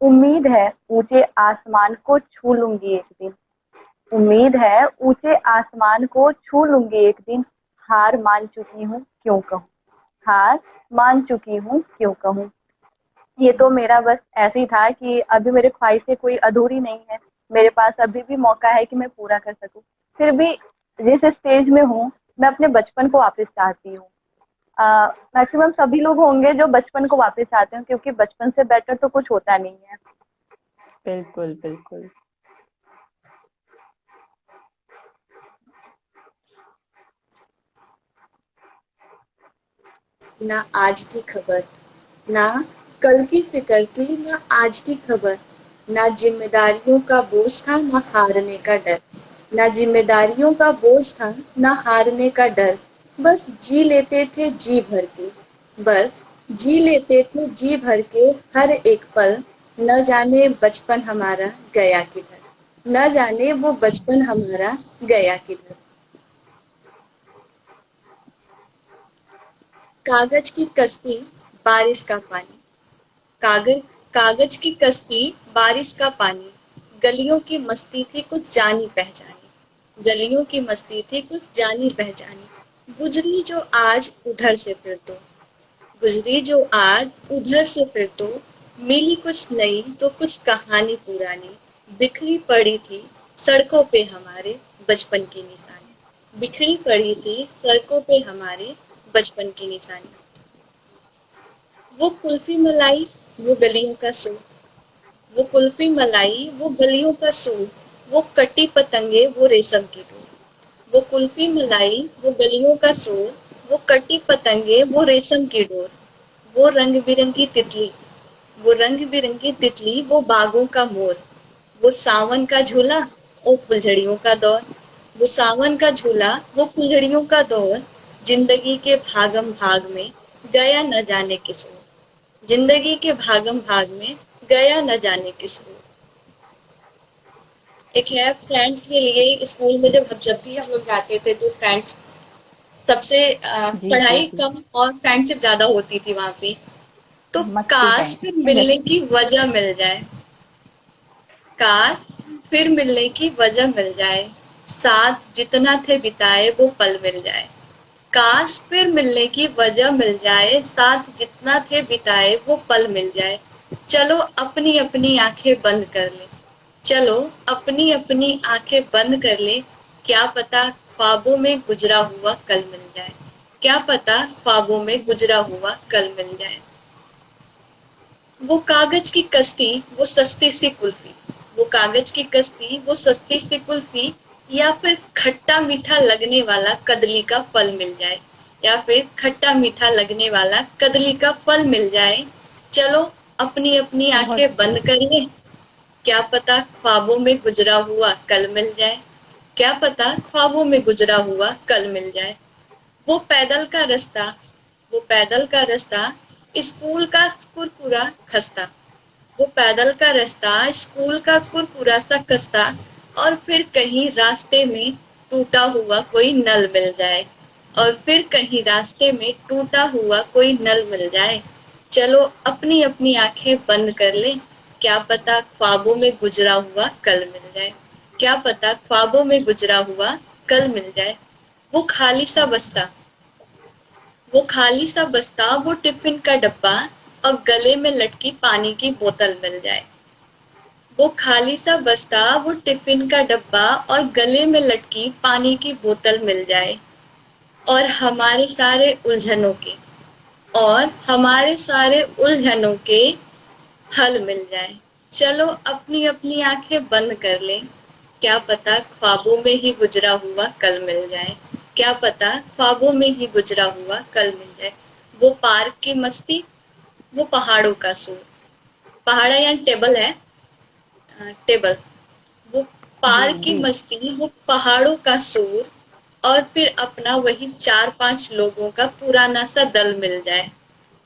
उम्मीद है ऊंचे आसमान को छू लूंगी एक दिन। उम्मीद है ऊंचे आसमान को छू लूंगी एक दिन। हार मान चुकी हूँ क्यों कहूँ, हार मान चुकी हूँ क्यों कहूँ। ये तो मेरा बस ऐसे ही था कि अभी मेरे ख्वाहिशें कोई अधूरी नहीं है, मेरे पास अभी भी मौका है कि मैं पूरा कर सकूं। फिर भी जिस स्टेज में हूँ, मैं अपने बचपन को वापस चाहती हूँ। मैक्सिमम सभी लोग होंगे जो बचपन को वापस चाहते हैं, क्योंकि बचपन से बेटर तो कुछ होता नहीं है। बिल्कुल बिल्कुल। ना आज की खबर, ना कल की फिक्र थी, ना आज की खबर। ना जिम्मेदारियों का बोझ था, ना हारने का डर। ना जिम्मेदारियों का बोझ था, ना हारने का डर। बस जी लेते थे जी भर के, बस जी लेते थे जी भर के हर एक पल। न जाने बचपन हमारा गया किधर, न जाने वो बचपन हमारा गया किधर। कागज की कश्ती, बारिश का पानी। कागज कागज की कश्ती, बारिश का पानी। गलियों की मस्ती थी कुछ जानी पहचानी, गलियों की मस्ती थी कुछ जानी पहचानी। गुजरी जो आज उधर से फिर तो, गुजरी जो आज उधर से फिर तो। मिली कुछ नई तो कुछ कहानी पुरानी। बिखरी पड़ी थी सड़कों पे हमारे बचपन की निशानी, बिखरी पड़ी थी सड़कों पे हमारे बचपन की निशानी। वो कुल्फी मलाई, वो गलियों का सूर, वो कुल्फी मलाई, वो गलियों का सूर। वो कटी पतंगे, वो रेशम की डोर। वो कुल्फी मलाई, वो गलियों का सूर। वो कटी पतंगे, वो रेशम की डोर। वो रंग बिरंगी तितली, वो रंग बिरंगी तितली, वो बागों का मोर। वो सावन का झूला और फुलझड़ियों का दौर। वो सावन का झूला, वो फुलझड़ियों का दौर, जिंदगी के भागम भाग में गया न जाने किस ओर, जिंदगी के भागम भाग में गया न जाने किस ओर। एक है फ्रेंड्स के लिए, स्कूल में जब भी हम लोग जाते थे तो फ्रेंड्स सबसे जी जी पढ़ाई जी। कम और फ्रेंडशिप ज्यादा होती थी वहां पे। तो मस्ती काश फिर मिलने टाइम। की वजह मिल जाए, काश फिर मिलने की वजह मिल जाए, साथ जितना थे बिताए वो पल मिल जाए। काश फिर मिलने की वजह मिल जाए, साथ जितना थे बिताए वो पल मिल जाए। चलो अपनी अपनी आंखें बंद कर ले, चलो अपनी अपनी आंखें बंद कर ले, क्या पता ख्वाबों में गुजरा हुआ कल मिल जाए, क्या पता ख्वाबों में गुजरा हुआ कल मिल जाए। वो कागज की कश्ती, वो सस्ती सी कुल्फी, वो कागज की कश्ती, वो सस्ती सी कुल्फी, या फिर खट्टा मीठा लगने वाला कदली का फल मिल जाए, या फिर खट्टा मीठा लगने वाला कदली का फल मिल जाए। चलो अपनी अपनी बहुत आंखें बंद कर ले, क्या पता ख्वाबों में गुजरा हुआ कल मिल जाए, क्या पता ख्वाबों में गुजरा हुआ कल मिल जाए। वो पैदल का रास्ता, वो पैदल का रास्ता, स्कूल का कुरकुरा खस्ता, वो पैदल का रास्ता, स्कूल का कुरकुरा सा खस्ता, और फिर कहीं रास्ते में टूटा हुआ कोई नल मिल जाए, और फिर कहीं रास्ते में टूटा हुआ कोई नल मिल जाए। चलो अपनी अपनी आंखें बंद कर ले, क्या पता ख्वाबों में गुजरा हुआ कल मिल जाए, क्या पता ख्वाबों में गुजरा हुआ कल मिल जाए। वो खाली सा बस्ता, वो खाली सा बस्ता, वो टिफिन का डब्बा, और गले में लटकी पानी की बोतल मिल जाए। वो खाली सा बस्ता, वो टिफिन का डब्बा, और गले में लटकी पानी की बोतल मिल जाए। और हमारे सारे उलझनों के, और हमारे सारे उलझनों के हल मिल जाए। चलो अपनी अपनी आंखें बंद कर लें, क्या पता ख्वाबों में ही गुजरा हुआ कल मिल जाए, क्या पता ख्वाबों में ही गुजरा हुआ कल मिल जाए। वो पार्क की मस्ती, वो पहाड़ों का शोर, पहाड़ है या टेबल है, टेबल। वो जी पार्क की जी। मस्ती, वो पहाड़ों का शोर, और फिर अपना वही 4-5 लोगों का पुराना सा दल मिल जाए,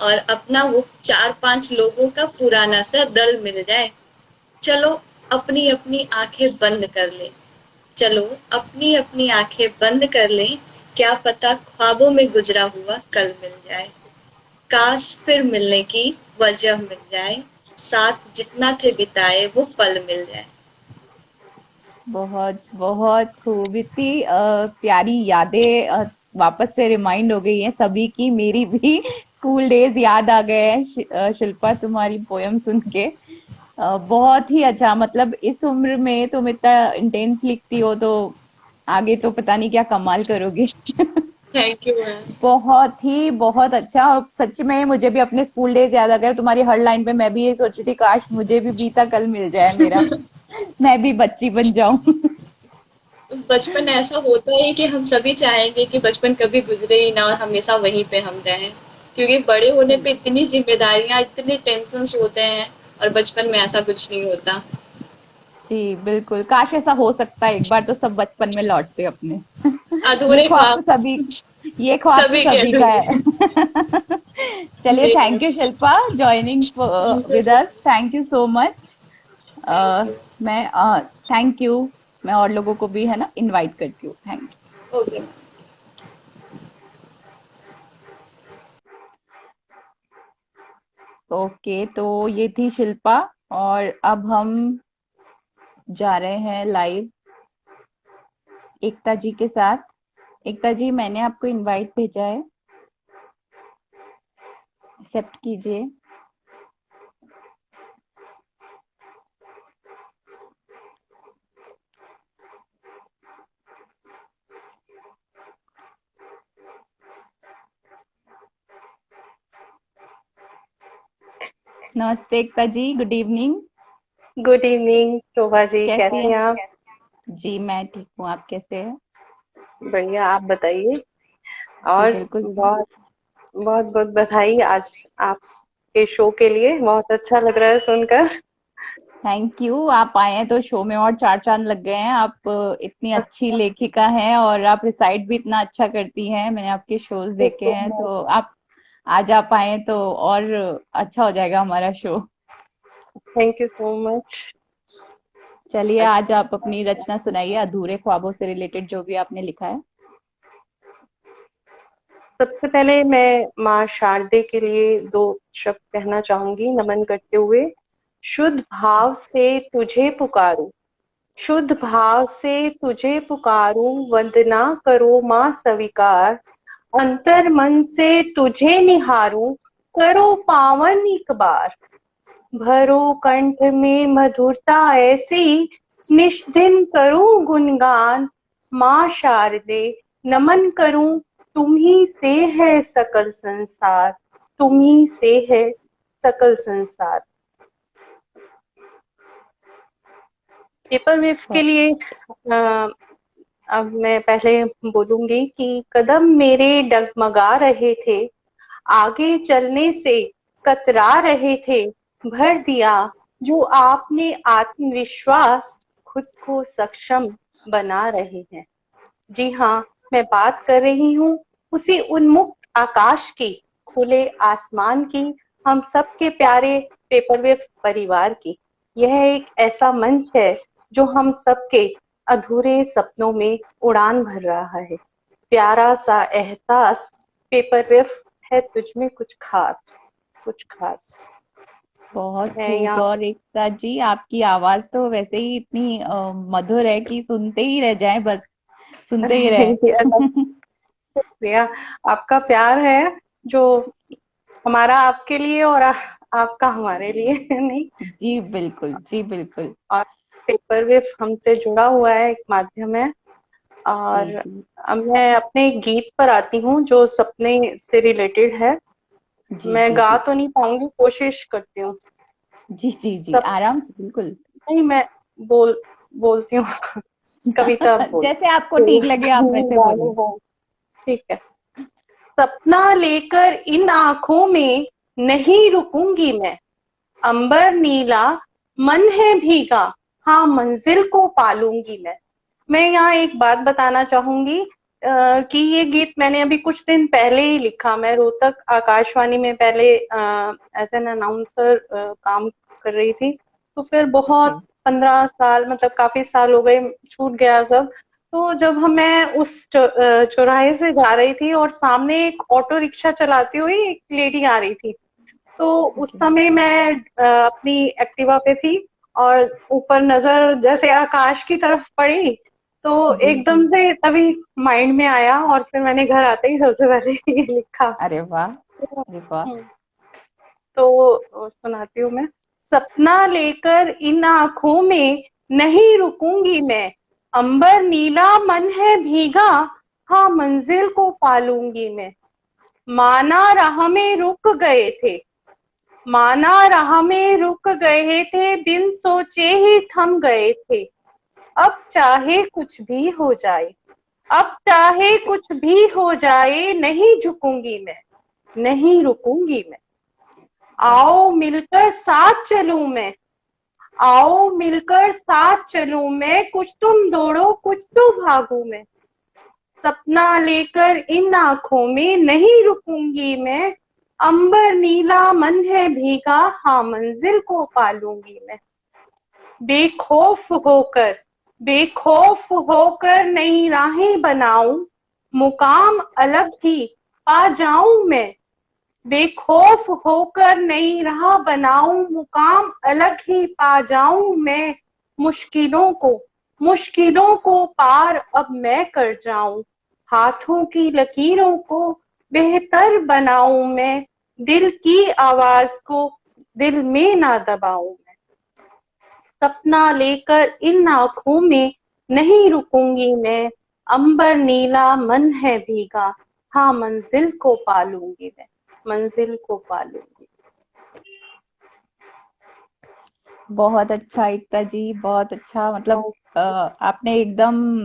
और अपना वो 4-5 लोगों का पुराना सा दल मिल जाए। चलो अपनी अपनी आंखें बंद कर ले, चलो अपनी अपनी आंखें बंद कर ले, क्या पता ख्वाबों में गुजरा हुआ कल मिल जाए। काश फिर मिलने की वजह मिल जाए, साथ जितना थे बिताए वो पल मिल जाए। बहुत बहुत खूब। इतनी प्यारी यादें वापस से रिमाइंड हो गई हैं सभी की। मेरी भी स्कूल डेज याद आ गए हैं शिल्पा, तुम्हारी पोयम सुन के। बहुत ही अच्छा। मतलब इस उम्र में तुम इतना इंटेंस लिखती हो तो आगे तो पता नहीं क्या कमाल करोगे। Thank you ma'am. बहुत अच्छा। और सच में मुझे भी अपने स्कूल डेज याद आ गए तुम्हारी हर लाइन पे। मैं भी ये सोच रही थी काश मुझे भी बीता कल मिल जाए मेरा, मैं भी बच्ची बन जाऊं। बचपन ऐसा होता है कि हम सभी चाहेंगे कि बचपन कभी गुजरे ही ना, और हमेशा वहीं पे हम रहें, क्योंकि बड़े होने पे इतनी जिम्मेदारियां, इतने टेंशन होते हैं, और बचपन में ऐसा कुछ नहीं होता। जी बिल्कुल। काश ऐसा हो सकता है एक बार तो सब बचपन में लौटते अपने। ये अधूरे ख्वाब तो ख्वाब सभी, ये ख्वाब तो सभी के सभी का अधूरे। है। चलिए, जी thank you Shilpa joining with us. Thank you so much. Thank you. मैं थैंक यू। मैं और लोगों को भी है ना इनवाइट करती हूँ। Thank okay. यू। ओके, तो ये थी शिल्पा। और अब हम जा रहे हैं लाइव एकता जी के साथ। एकता जी, मैंने आपको इनवाइट भेजा है, एक्सेप्ट कीजिए। नमस्ते एकता जी, good evening. Good evening Shobha ji, कैसे कैसे हैं हैं? आप? जी मैं ठीक हूँ, आप कैसे हैं? बढ़िया, आप बताइए। जी और बिल्कुल। बहुत बहुत बहुत बधाई आज आपके शो के लिए, बहुत अच्छा लग रहा है सुनकर। थैंक यू, आप आए हैं तो शो में और चार चांद लग गए हैं। आप इतनी अच्छी लेखिका हैं और आप रिसाइट भी इतना अच्छा करती हैं, मैंने आपके शोज देखे हैं, तो आप आज आप आए हैं तो और अच्छा हो जाएगा हमारा show. Thank you so much. चलिए आज आप अपनी रचना सुनाइए, अधूरे ख्वाबों से रिलेटेड जो भी आपने लिखा है। सबसे पहले मैं माँ शारदे के लिए 2 शब्द कहना चाहूंगी नमन करते हुए। शुद्ध भाव से तुझे पुकारूं, शुद्ध भाव से तुझे पुकारूं, वंदना करो माँ स्वीकार। अंतर मन से तुझे निहारूं, करो पावन एक बार। भरो कंठ में मधुरता ऐसी, निष्दिन करूं गुणगान। माँ शारदे नमन करूं, तुम ही से है सकल संसार, तुम ही से है सकल संसार। पेपर वेव के लिए अब मैं पहले बोलूंगी कि कदम मेरे डगमगा रहे थे, आगे चलने से कतरा रहे थे। भर दिया जो आपने आत्मविश्वास, खुद को सक्षम बना रहे हैं। जी हाँ, मैं बात कर रही हूँ उसी उन्मुक्त आकाश की, खुले आसमान की, हम सबके प्यारे पेपरवेव परिवार की। यह एक ऐसा मंच है जो हम सबके अधूरे सपनों में उड़ान भर रहा है। प्यारा सा एहसास, पेपरवेव है तुझमें कुछ खास, कुछ खास। बहुत मैं खूब। यहाँ और एकता जी, आपकी आवाज तो वैसे ही इतनी मधुर है कि सुनते ही रह जाएं, बस सुनते ही रहे। शुक्रिया, आपका प्यार है जो हमारा आपके लिए और आपका हमारे लिए नहीं। जी बिल्कुल, जी बिल्कुल। और पेपरवेव हमसे जुड़ा हुआ है, एक माध्यम है। और जी अब मैं अपने गीत पर आती हूँ जो सपने से रिलेटेड है। जी मैं जी गा जी तो नहीं पाऊंगी, कोशिश करती हूँ। जी जी जी, सब आराम से, बिल्कुल। नहीं, मैं बोलती हूँ कविता बोल जैसे आपको ठीक लगे आप वैसे बोलिए। ठीक है। सपना लेकर इन आंखों में नहीं रुकूंगी मैं, अंबर नीला मन है भीगा, हाँ मंजिल को पालूंगी मैं यहाँ एक बात बताना चाहूंगी कि ये गीत मैंने अभी कुछ दिन पहले ही लिखा। मैं रोहतक आकाशवाणी में पहले एज एन अनाउंसर काम कर रही थी, तो फिर बहुत 15 साल, मतलब काफी साल हो गए, छूट गया सब। तो जब मैं उस चौराहे से जा रही थी और सामने एक ऑटो रिक्शा चलाती हुई एक लेडी आ रही थी, तो उस समय मैं अपनी एक्टिवा पे थी और ऊपर नजर जैसे आकाश की तरफ पड़ी, तो एकदम से तभी माइंड में आया और फिर मैंने घर आते ही सबसे पहले ये लिखा। अरे वाह, अरे वाह। तो सुनाती हूँ मैं। सपना लेकर इन आंखों में नहीं रुकूंगी मैं, अंबर नीला मन है भीगा, हाँ मंजिल को पालूंगी मैं। माना राह में रुक गए थे, माना राह में रुक गए थे, बिन सोचे ही थम गए थे। अब चाहे कुछ भी हो जाए, अब चाहे कुछ भी हो जाए, नहीं झुकूंगी मैं, नहीं रुकूंगी मैं। आओ मिलकर साथ चलूं मैं, आओ मिलकर साथ चलूं मैं, कुछ तुम दौड़ो कुछ तो भागूं मैं। सपना लेकर इन आंखों में नहीं रुकूंगी मैं, अंबर नीला मन है भीगा, हाँ मंजिल को पालूंगी मैं। बेखौफ होकर, बेखौफ होकर नई राहें बनाऊं, मुकाम अलग ही पा जाऊं मैं। बेखौफ होकर नई राह बनाऊं, मुकाम अलग ही पा जाऊं मैं। मुश्किलों को पार अब मैं कर जाऊं, हाथों की लकीरों को बेहतर बनाऊं मैं। दिल की आवाज को दिल में ना दबाऊं मैं। सपना लेकर इन आंखों में नहीं रुकूंगी मैं, अंबर नीला मन है भीगा, हाँ मंजिल को पालूंगी मैं, मंजिल को पालूंगी। बहुत अच्छा एकता जी, बहुत अच्छा। मतलब आपने एकदम,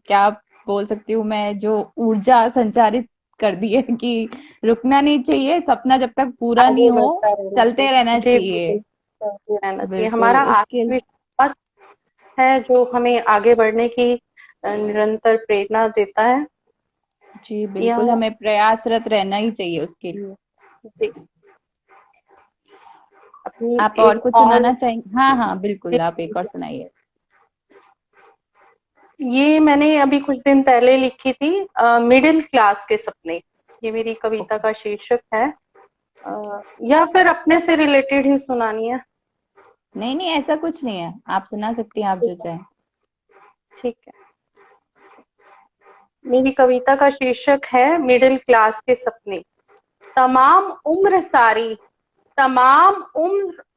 क्या बोल सकती हूँ मैं, जो ऊर्जा संचारित कर दी है कि रुकना नहीं चाहिए, सपना जब तक पूरा आगे नहीं हो बढ़ता रहना चलते चाहिए। रहना जी चाहिए। करते रहना चाहिए। बिल्कुल, हमारा उसके आत्मविश्वास है जो हमें आगे बढ़ने की निरंतर प्रेरणा देता है। जी बिल्कुल, यह हमें प्रयासरत रहना ही चाहिए उसके लिए। अपनी आप और एक कुछ और सुनाना चाहेंगे? हाँ हाँ बिल्कुल, आप एक और सुनाइए। ये मैंने अभी कुछ दिन पहले लिखी थी, मिडिल क्लास के सपने। ये मेरी कविता का शीर्षक है। या फिर अपने से रिलेटेड ही सुनानी है? नहीं नहीं, ऐसा कुछ नहीं है, आप सुना सकती हैं, आप जो चाहें। ठीक है। मेरी कविता का शीर्षक है मिडिल क्लास के सपने। तमाम उम्र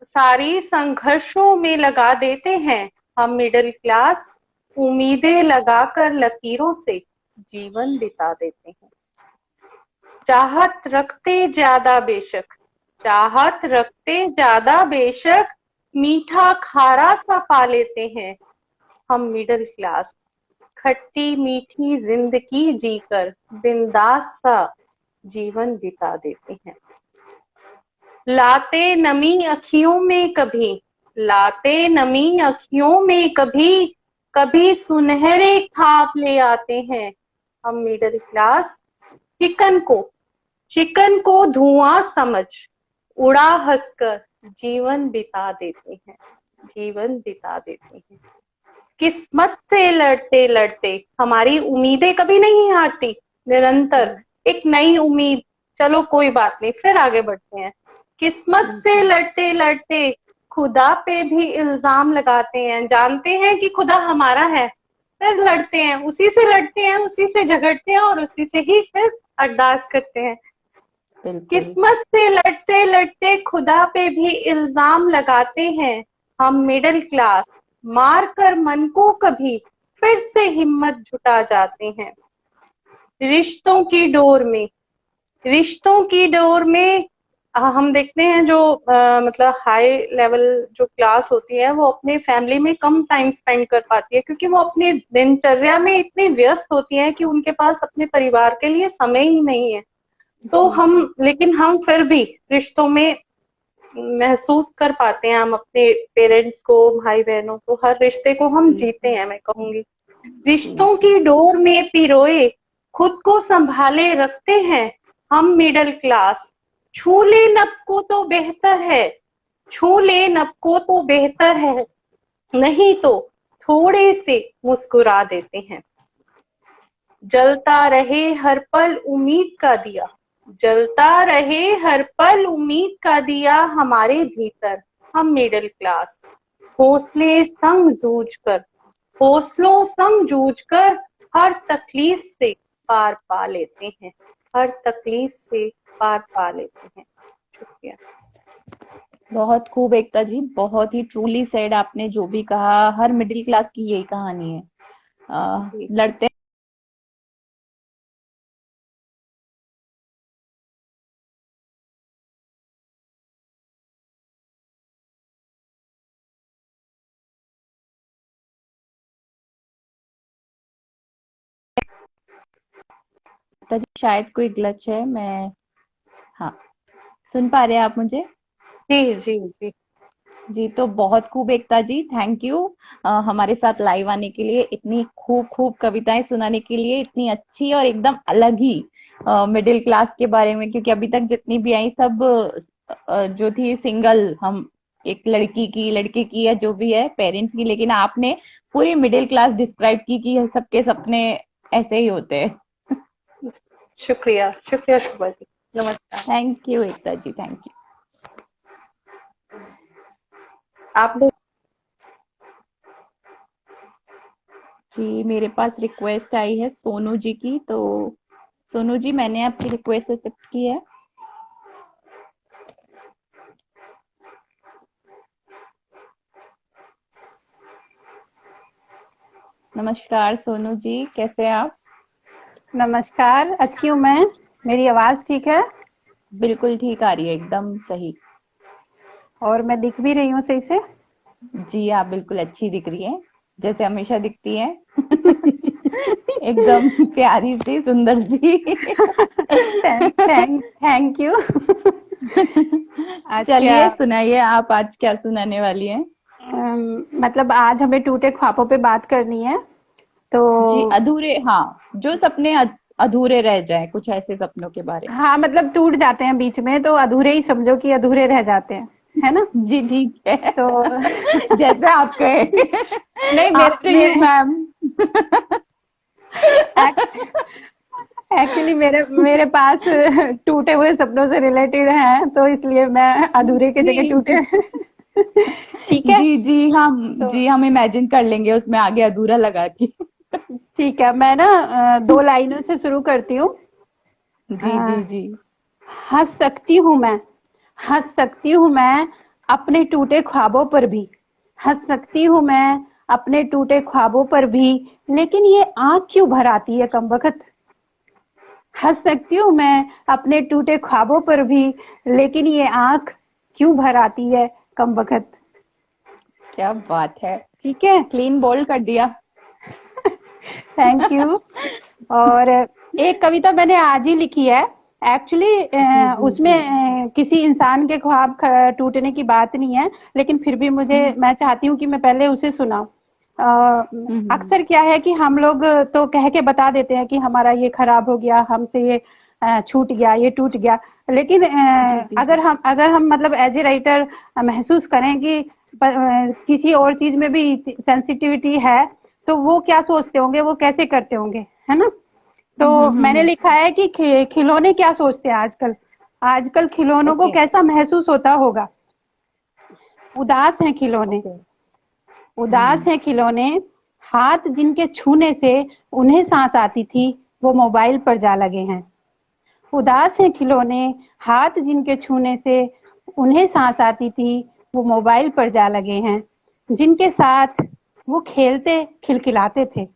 सारी संघर्षों में लगा देते हैं हम मिडिल क्लास, उम्मीदें लगाकर लकीरों से जीवन बिता देते हैं। चाहत रखते ज्यादा बेशक मीठा खारा सा पा लेते हैं हम मिडिल क्लास, खट्टी मीठी जिंदगी जीकर बिंदास सा जीवन बिता देते हैं। लाते नमी अखियों में कभी सुनहरे ख्वाब ले आते हैं हम मिडिल क्लास, चिकन को धुआं समझ उड़ा हंसकर जीवन बिता देते हैं। किस्मत से लड़ते लड़ते हमारी उम्मीदें कभी नहीं हारती, निरंतर एक नई उम्मीद, चलो कोई बात नहीं फिर आगे बढ़ते हैं। किस्मत से लड़ते लड़ते खुदा पे भी इल्जाम लगाते हैं, जानते हैं कि खुदा हमारा है, फिर लड़ते हैं, उसी से झगड़ते हैं और उसी से ही फिर अरदास करते हैं। किस्मत से लड़ते लड़ते खुदा पे भी इल्जाम लगाते हैं हम मिडिल क्लास, मार कर मन को कभी फिर से हिम्मत जुटा जाते हैं। रिश्तों की डोर में हम देखते हैं जो मतलब हाई लेवल जो क्लास होती है वो अपने फैमिली में कम टाइम स्पेंड कर पाती है, क्योंकि वो अपने दिनचर्या में इतनी व्यस्त होती है कि उनके पास अपने परिवार के लिए समय ही नहीं है। तो लेकिन हम फिर भी रिश्तों में महसूस कर पाते हैं, हम अपने पेरेंट्स को, भाई बहनों को, हर रिश्ते को हम जीते हैं। मैं कहूंगी रिश्तों की डोर में पिरोए खुद को संभाले रखते हैं हम मिडिल क्लास, छू ले नब को तो बेहतर है, नहीं तो थोड़े से मुस्कुरा देते हैं। जलता रहे हर पल उम्मीद का दिया हमारे भीतर हम मिडिल क्लास, हौसलों संग जूझकर हर तकलीफ से पार पा लेते हैं। शुक्रिया। बहुत खूब एकता जी, बहुत ही ट्रूली सेड आपने जो भी कहा। हर मिडिल क्लास की यही कहानी है, लड़ते जी, शायद कोई ग्लिच है। मैं हाँ, सुन पा रहे हैं आप मुझे? जी तो बहुत खूब एकता जी, थैंक यू हमारे साथ लाइव आने के लिए, इतनी खूब कविताएं सुनाने के लिए, इतनी अच्छी और एकदम अलग ही मिडिल क्लास के बारे में। क्योंकि अभी तक जितनी भी आई सब जो थी सिंगल, हम एक लड़के की या जो भी है पेरेंट्स की, लेकिन आपने पूरी मिडिल क्लास डिस्क्राइब की कि सबके सपने ऐसे ही होते हैं। शुक्रिया शुभा जी, नमस्कार। Thank you Ekta ji, thank you. आप लोग जी मेरे पास रिक्वेस्ट आई है सोनू जी की, तो सोनू जी मैंने आपकी रिक्वेस्ट एक्सेप्ट की है। नमस्कार सोनू जी, कैसे हैं आप? नमस्कार, अच्छी हूँ मैं। मेरी आवाज ठीक है? बिल्कुल ठीक आ रही है, एकदम सही। और मैं दिख भी रही हूँ सही से? जी आप बिल्कुल अच्छी दिख रही हैं, जैसे हमेशा दिखती हैं। एकदम प्यारी सी, सुंदर सी। Thank you. चलिए सुनाइए, आप आज क्या सुनाने वाली हैं? मतलब आज हमें टूटे ख्वाबों पे बात करनी है। तो जी अधूरे, हाँ, जो सपने अधूरे रह जाएं, कुछ ऐसे सपनों के बारे में। हाँ, मतलब टूट जाते हैं बीच में, तो अधूरे ही समझो कि अधूरे रह जाते हैं, है ना? जी ठीक है। तो जैसे आप कहे। नहीं, मैम। एक्चुअली मेरे पास टूटे हुए सपनों से रिलेटेड है, तो इसलिए मैं अधूरे के जगह टूटे। ठीक है। जी जी, हम इमेजिन कर लेंगे उसमें आगे अधूरा लगा के। ठीक है, मैं ना 2 लाइनों से शुरू करती हूँ। जी जी जी। हंस सकती हूँ मैं, हंस सकती हूँ मैं अपने टूटे ख्वाबों पर भी, हंस सकती हूँ मैं अपने टूटे ख्वाबों पर भी, लेकिन ये आंख क्यों भर आती है कमबख्त। हंस सकती हूँ मैं अपने टूटे ख्वाबों पर भी, लेकिन ये आंख क्यों भर आती है कमबख्त। क्या बात है, ठीक है, क्लीन बोल्ड कर दिया। Thank you. और एक कविता मैंने आज ही लिखी है। एक्चुअली उसमें किसी इंसान के ख्वाब टूटने की बात नहीं है, लेकिन फिर भी मैं चाहती हूँ कि मैं पहले उसे सुनाऊं। अक्सर क्या है कि हम लोग तो कह के बता देते हैं कि हमारा ये खराब हो गया, हमसे ये छूट गया, ये टूट गया, लेकिन अगर हम मतलब एज ए राइटर महसूस करें कि किसी और चीज में भी सेंसिटिविटी है, तो वो क्या सोचते होंगे, वो कैसे करते होंगे, है ना? तो मैंने लिखा है कि खिलौने क्या सोचते हैं आजकल खिलौनों को कैसा महसूस होता होगा। उदास हैं खिलौने, उदास हैं खिलौने, हाथ जिनके छूने से उन्हें सांस आती थी वो मोबाइल पर जा लगे हैं। उदास हैं खिलौने, हाथ जिनके छूने से उन्हें सांस आती थी वो मोबाइल पर जा लगे हैं। जिनके साथ वो खेलते खिलखिलाते थे,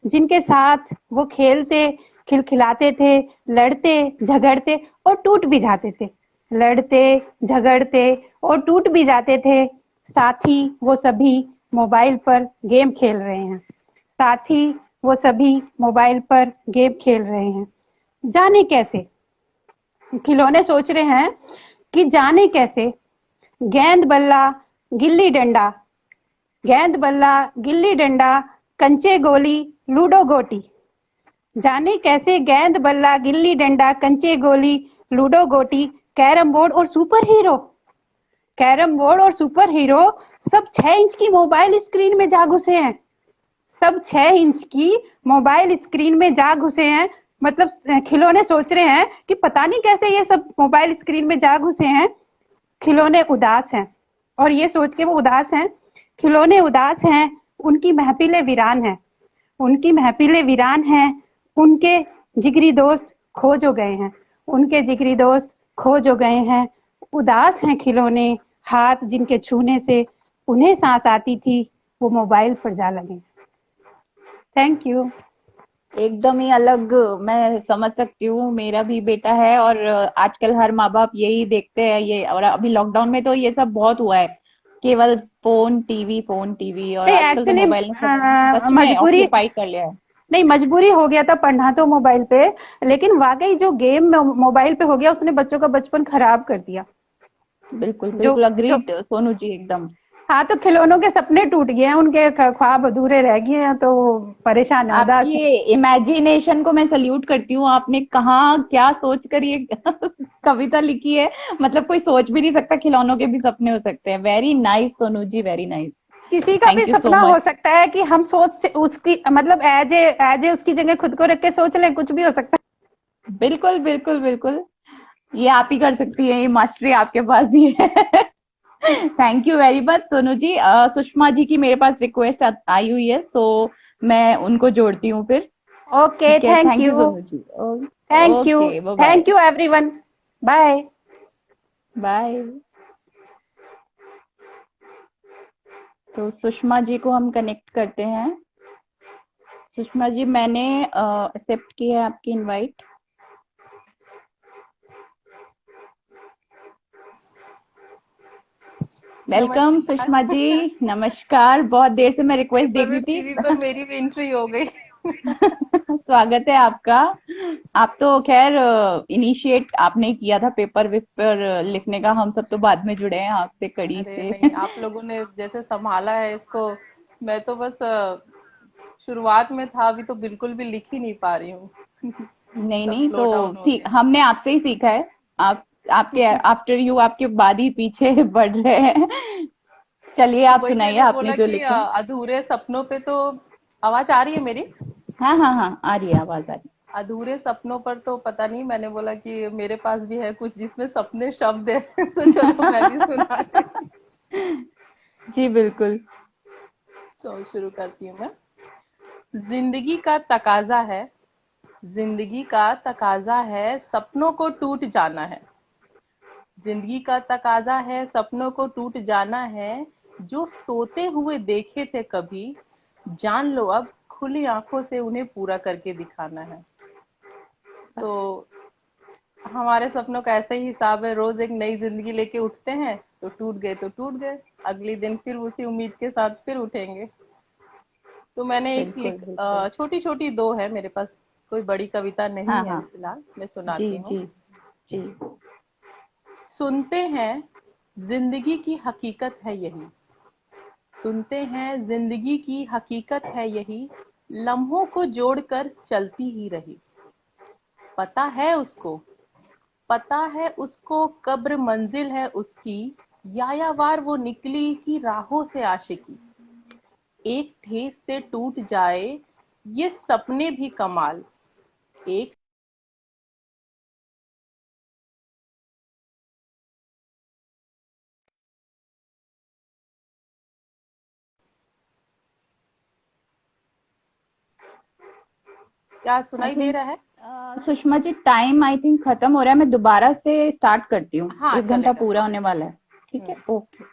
जिनके साथ वो खेलते खिलखिलाते थे, लड़ते झगड़ते और टूट भी जाते थे, लड़ते झगड़ते और टूट भी जाते थे। साथी वो सभी मोबाइल पर गेम खेल रहे हैं, साथी वो सभी मोबाइल पर गेम खेल रहे हैं। जाने कैसे, खिलौने सोच रहे हैं कि जाने कैसे गेंद बल्ला गिल्ली डंडा, गेंद बल्ला गिल्ली डंडा, कंचे गोली लूडो गोटी, जाने कैसे गेंद बल्ला गिल्ली डंडा, कंचे गोली लूडो गोटी, कैरम बोर्ड और सुपर हीरो, कैरम बोर्ड और सुपर हीरो सब 6 इंच की मोबाइल स्क्रीन में जा घुसे हैं, सब 6 इंच की मोबाइल स्क्रीन में जा घुसे हैं। मतलब खिलौने सोच रहे हैं कि पता नहीं कैसे ये सब मोबाइल स्क्रीन में जा घुसे हैं। खिलौने उदास हैं, और ये सोच के वो उदास हैं, खिलौने उदास हैं, उनकी महफिलें वीरान हैं, उनकी महफिलें वीरान हैं, उनके जिगरी दोस्त खो जो गए हैं, उनके जिगरी दोस्त खो जो गए हैं। उदास हैं खिलौने, हाथ जिनके छूने से उन्हें सांस आती थी वो मोबाइल पर जा लगे। Thank you. एकदम ही अलग, मैं समझ सकती हूँ, मेरा भी बेटा है और आजकल हर माँ बाप यही देखते हैं ये, और अभी लॉकडाउन में तो ये सब बहुत हुआ है, केवल फोन टीवी और आजकल तो मोबाइल ने सच में ऑक्यूपाई कर लिया है। नहीं, मजबूरी हो गया था पढ़ना तो मोबाइल पे, लेकिन वाकई जो गेम मोबाइल पे हो गया उसने बच्चों का बचपन खराब कर दिया। बिल्कुल बिल्कुल अग्रीड सोनू जी, एकदम। हाँ, तो खिलौनों के सपने टूट गए हैं, उनके ख्वाब अधूरे रह गए हैं, तो परेशान है, उदास है। ये इमेजिनेशन को मैं सल्यूट करती हूँ, आपने कहाँ क्या सोच कर ये कविता लिखी है, मतलब कोई सोच भी नहीं सकता खिलौनों के भी सपने हो सकते हैं। Very nice Sonu ji, very nice. किसी का भी सपना हो सकता है कि हम सोच से उसकी मतलब एज ए उसकी जगह खुद को रख के सोच लें, कुछ भी हो सकता है। बिल्कुल बिल्कुल बिल्कुल, ये आप ही कर सकती है, ये मास्टरी आपके पास ही है। Thank you very much Sonu ji. Sushma ji की मेरे पास रिक्वेस्ट आई हुई है, सो मैं उनको जोड़ती हूँ फिर। Okay, thank you Sonu ji. Thank you everyone, bye bye. तो सुषमा जी को हम कनेक्ट करते हैं। सुषमा जी, मैंने एक्सेप्ट किया है आपकी इनवाइट। वेलकम सुषमा जी, नमस्कार। बहुत देर से मैं रिक्वेस्ट देख रही थी, पर मेरी भी एंट्री हो गई। स्वागत है आपका। आप तो खैर इनिशिएट आपने किया था पेपर वेपर लिखने का, हम सब तो बाद में जुड़े हैं आपसे कड़ी अरे से। नहीं, आप लोगों ने जैसे संभाला है इसको, मैं तो बस शुरुआत में था, अभी तो बिल्कुल भी लिख ही नहीं पा रही हूँ। नहीं सब नहीं, स्लो डाउन तो हो गया। हमने आपसे ही सीखा है। आप आपके आफ्टर यू आपके बाद ही पीछे बढ़ रहे हैं। चलिए आप वही सुनाइए मैंने आपने बोला जो कि लिखा है। अधूरे सपनों पे तो आवाज आ रही है मेरी? हाँ हाँ हाँ, आ रही है, आवाज आ रही अधूरे सपनों पर तो पता नहीं, मैंने बोला कि मेरे पास भी है कुछ जिसमें सपने शब्द है। तो चलो मैं भी सुना देती है। जी बिल्कुल। तो शुरू करती हूँ मैं। जिंदगी का तकाजा है, जिंदगी का तकाजा है, सपनों को टूट जाना है। जिंदगी का तकाजा है, सपनों को टूट जाना है। जो सोते हुए देखे थे कभी, जान लो अब खुली आंखों से उन्हें पूरा करके दिखाना है। तो हमारे सपनों का ऐसा ही हिसाब है, रोज एक नई जिंदगी लेके उठते हैं, तो टूट गए तो टूट गए, अगले दिन फिर उसी उम्मीद के साथ फिर उठेंगे। तो मैंने एक बिल्कुल बिल्कुल। छोटी छोटी दो है मेरे पास, कोई बड़ी कविता नहीं हाँ है हाँ। फिलहाल, मैं जी सुनाती हूँ। जी जी। सुनते हैं जिंदगी की हकीकत है यही, सुनते हैं जिंदगी की हकीकत है यही, लम्हों को जोड़कर चलती ही रही। पता है उसको, पता है उसको कब्र मंजिल है उसकी, यायावार वो निकली की राहों से आशिकी। एक ठेस से टूट जाए ये सपने भी कमाल, एक क्या आई सुनाई दे थिंक रहा है? Sushma ji time I think खत्म हो रहा है, मैं दोबारा से स्टार्ट करती हूँ। हाँ 1 घंटा चलेगा। पूरा होने वाला है। ठीक है, ओके।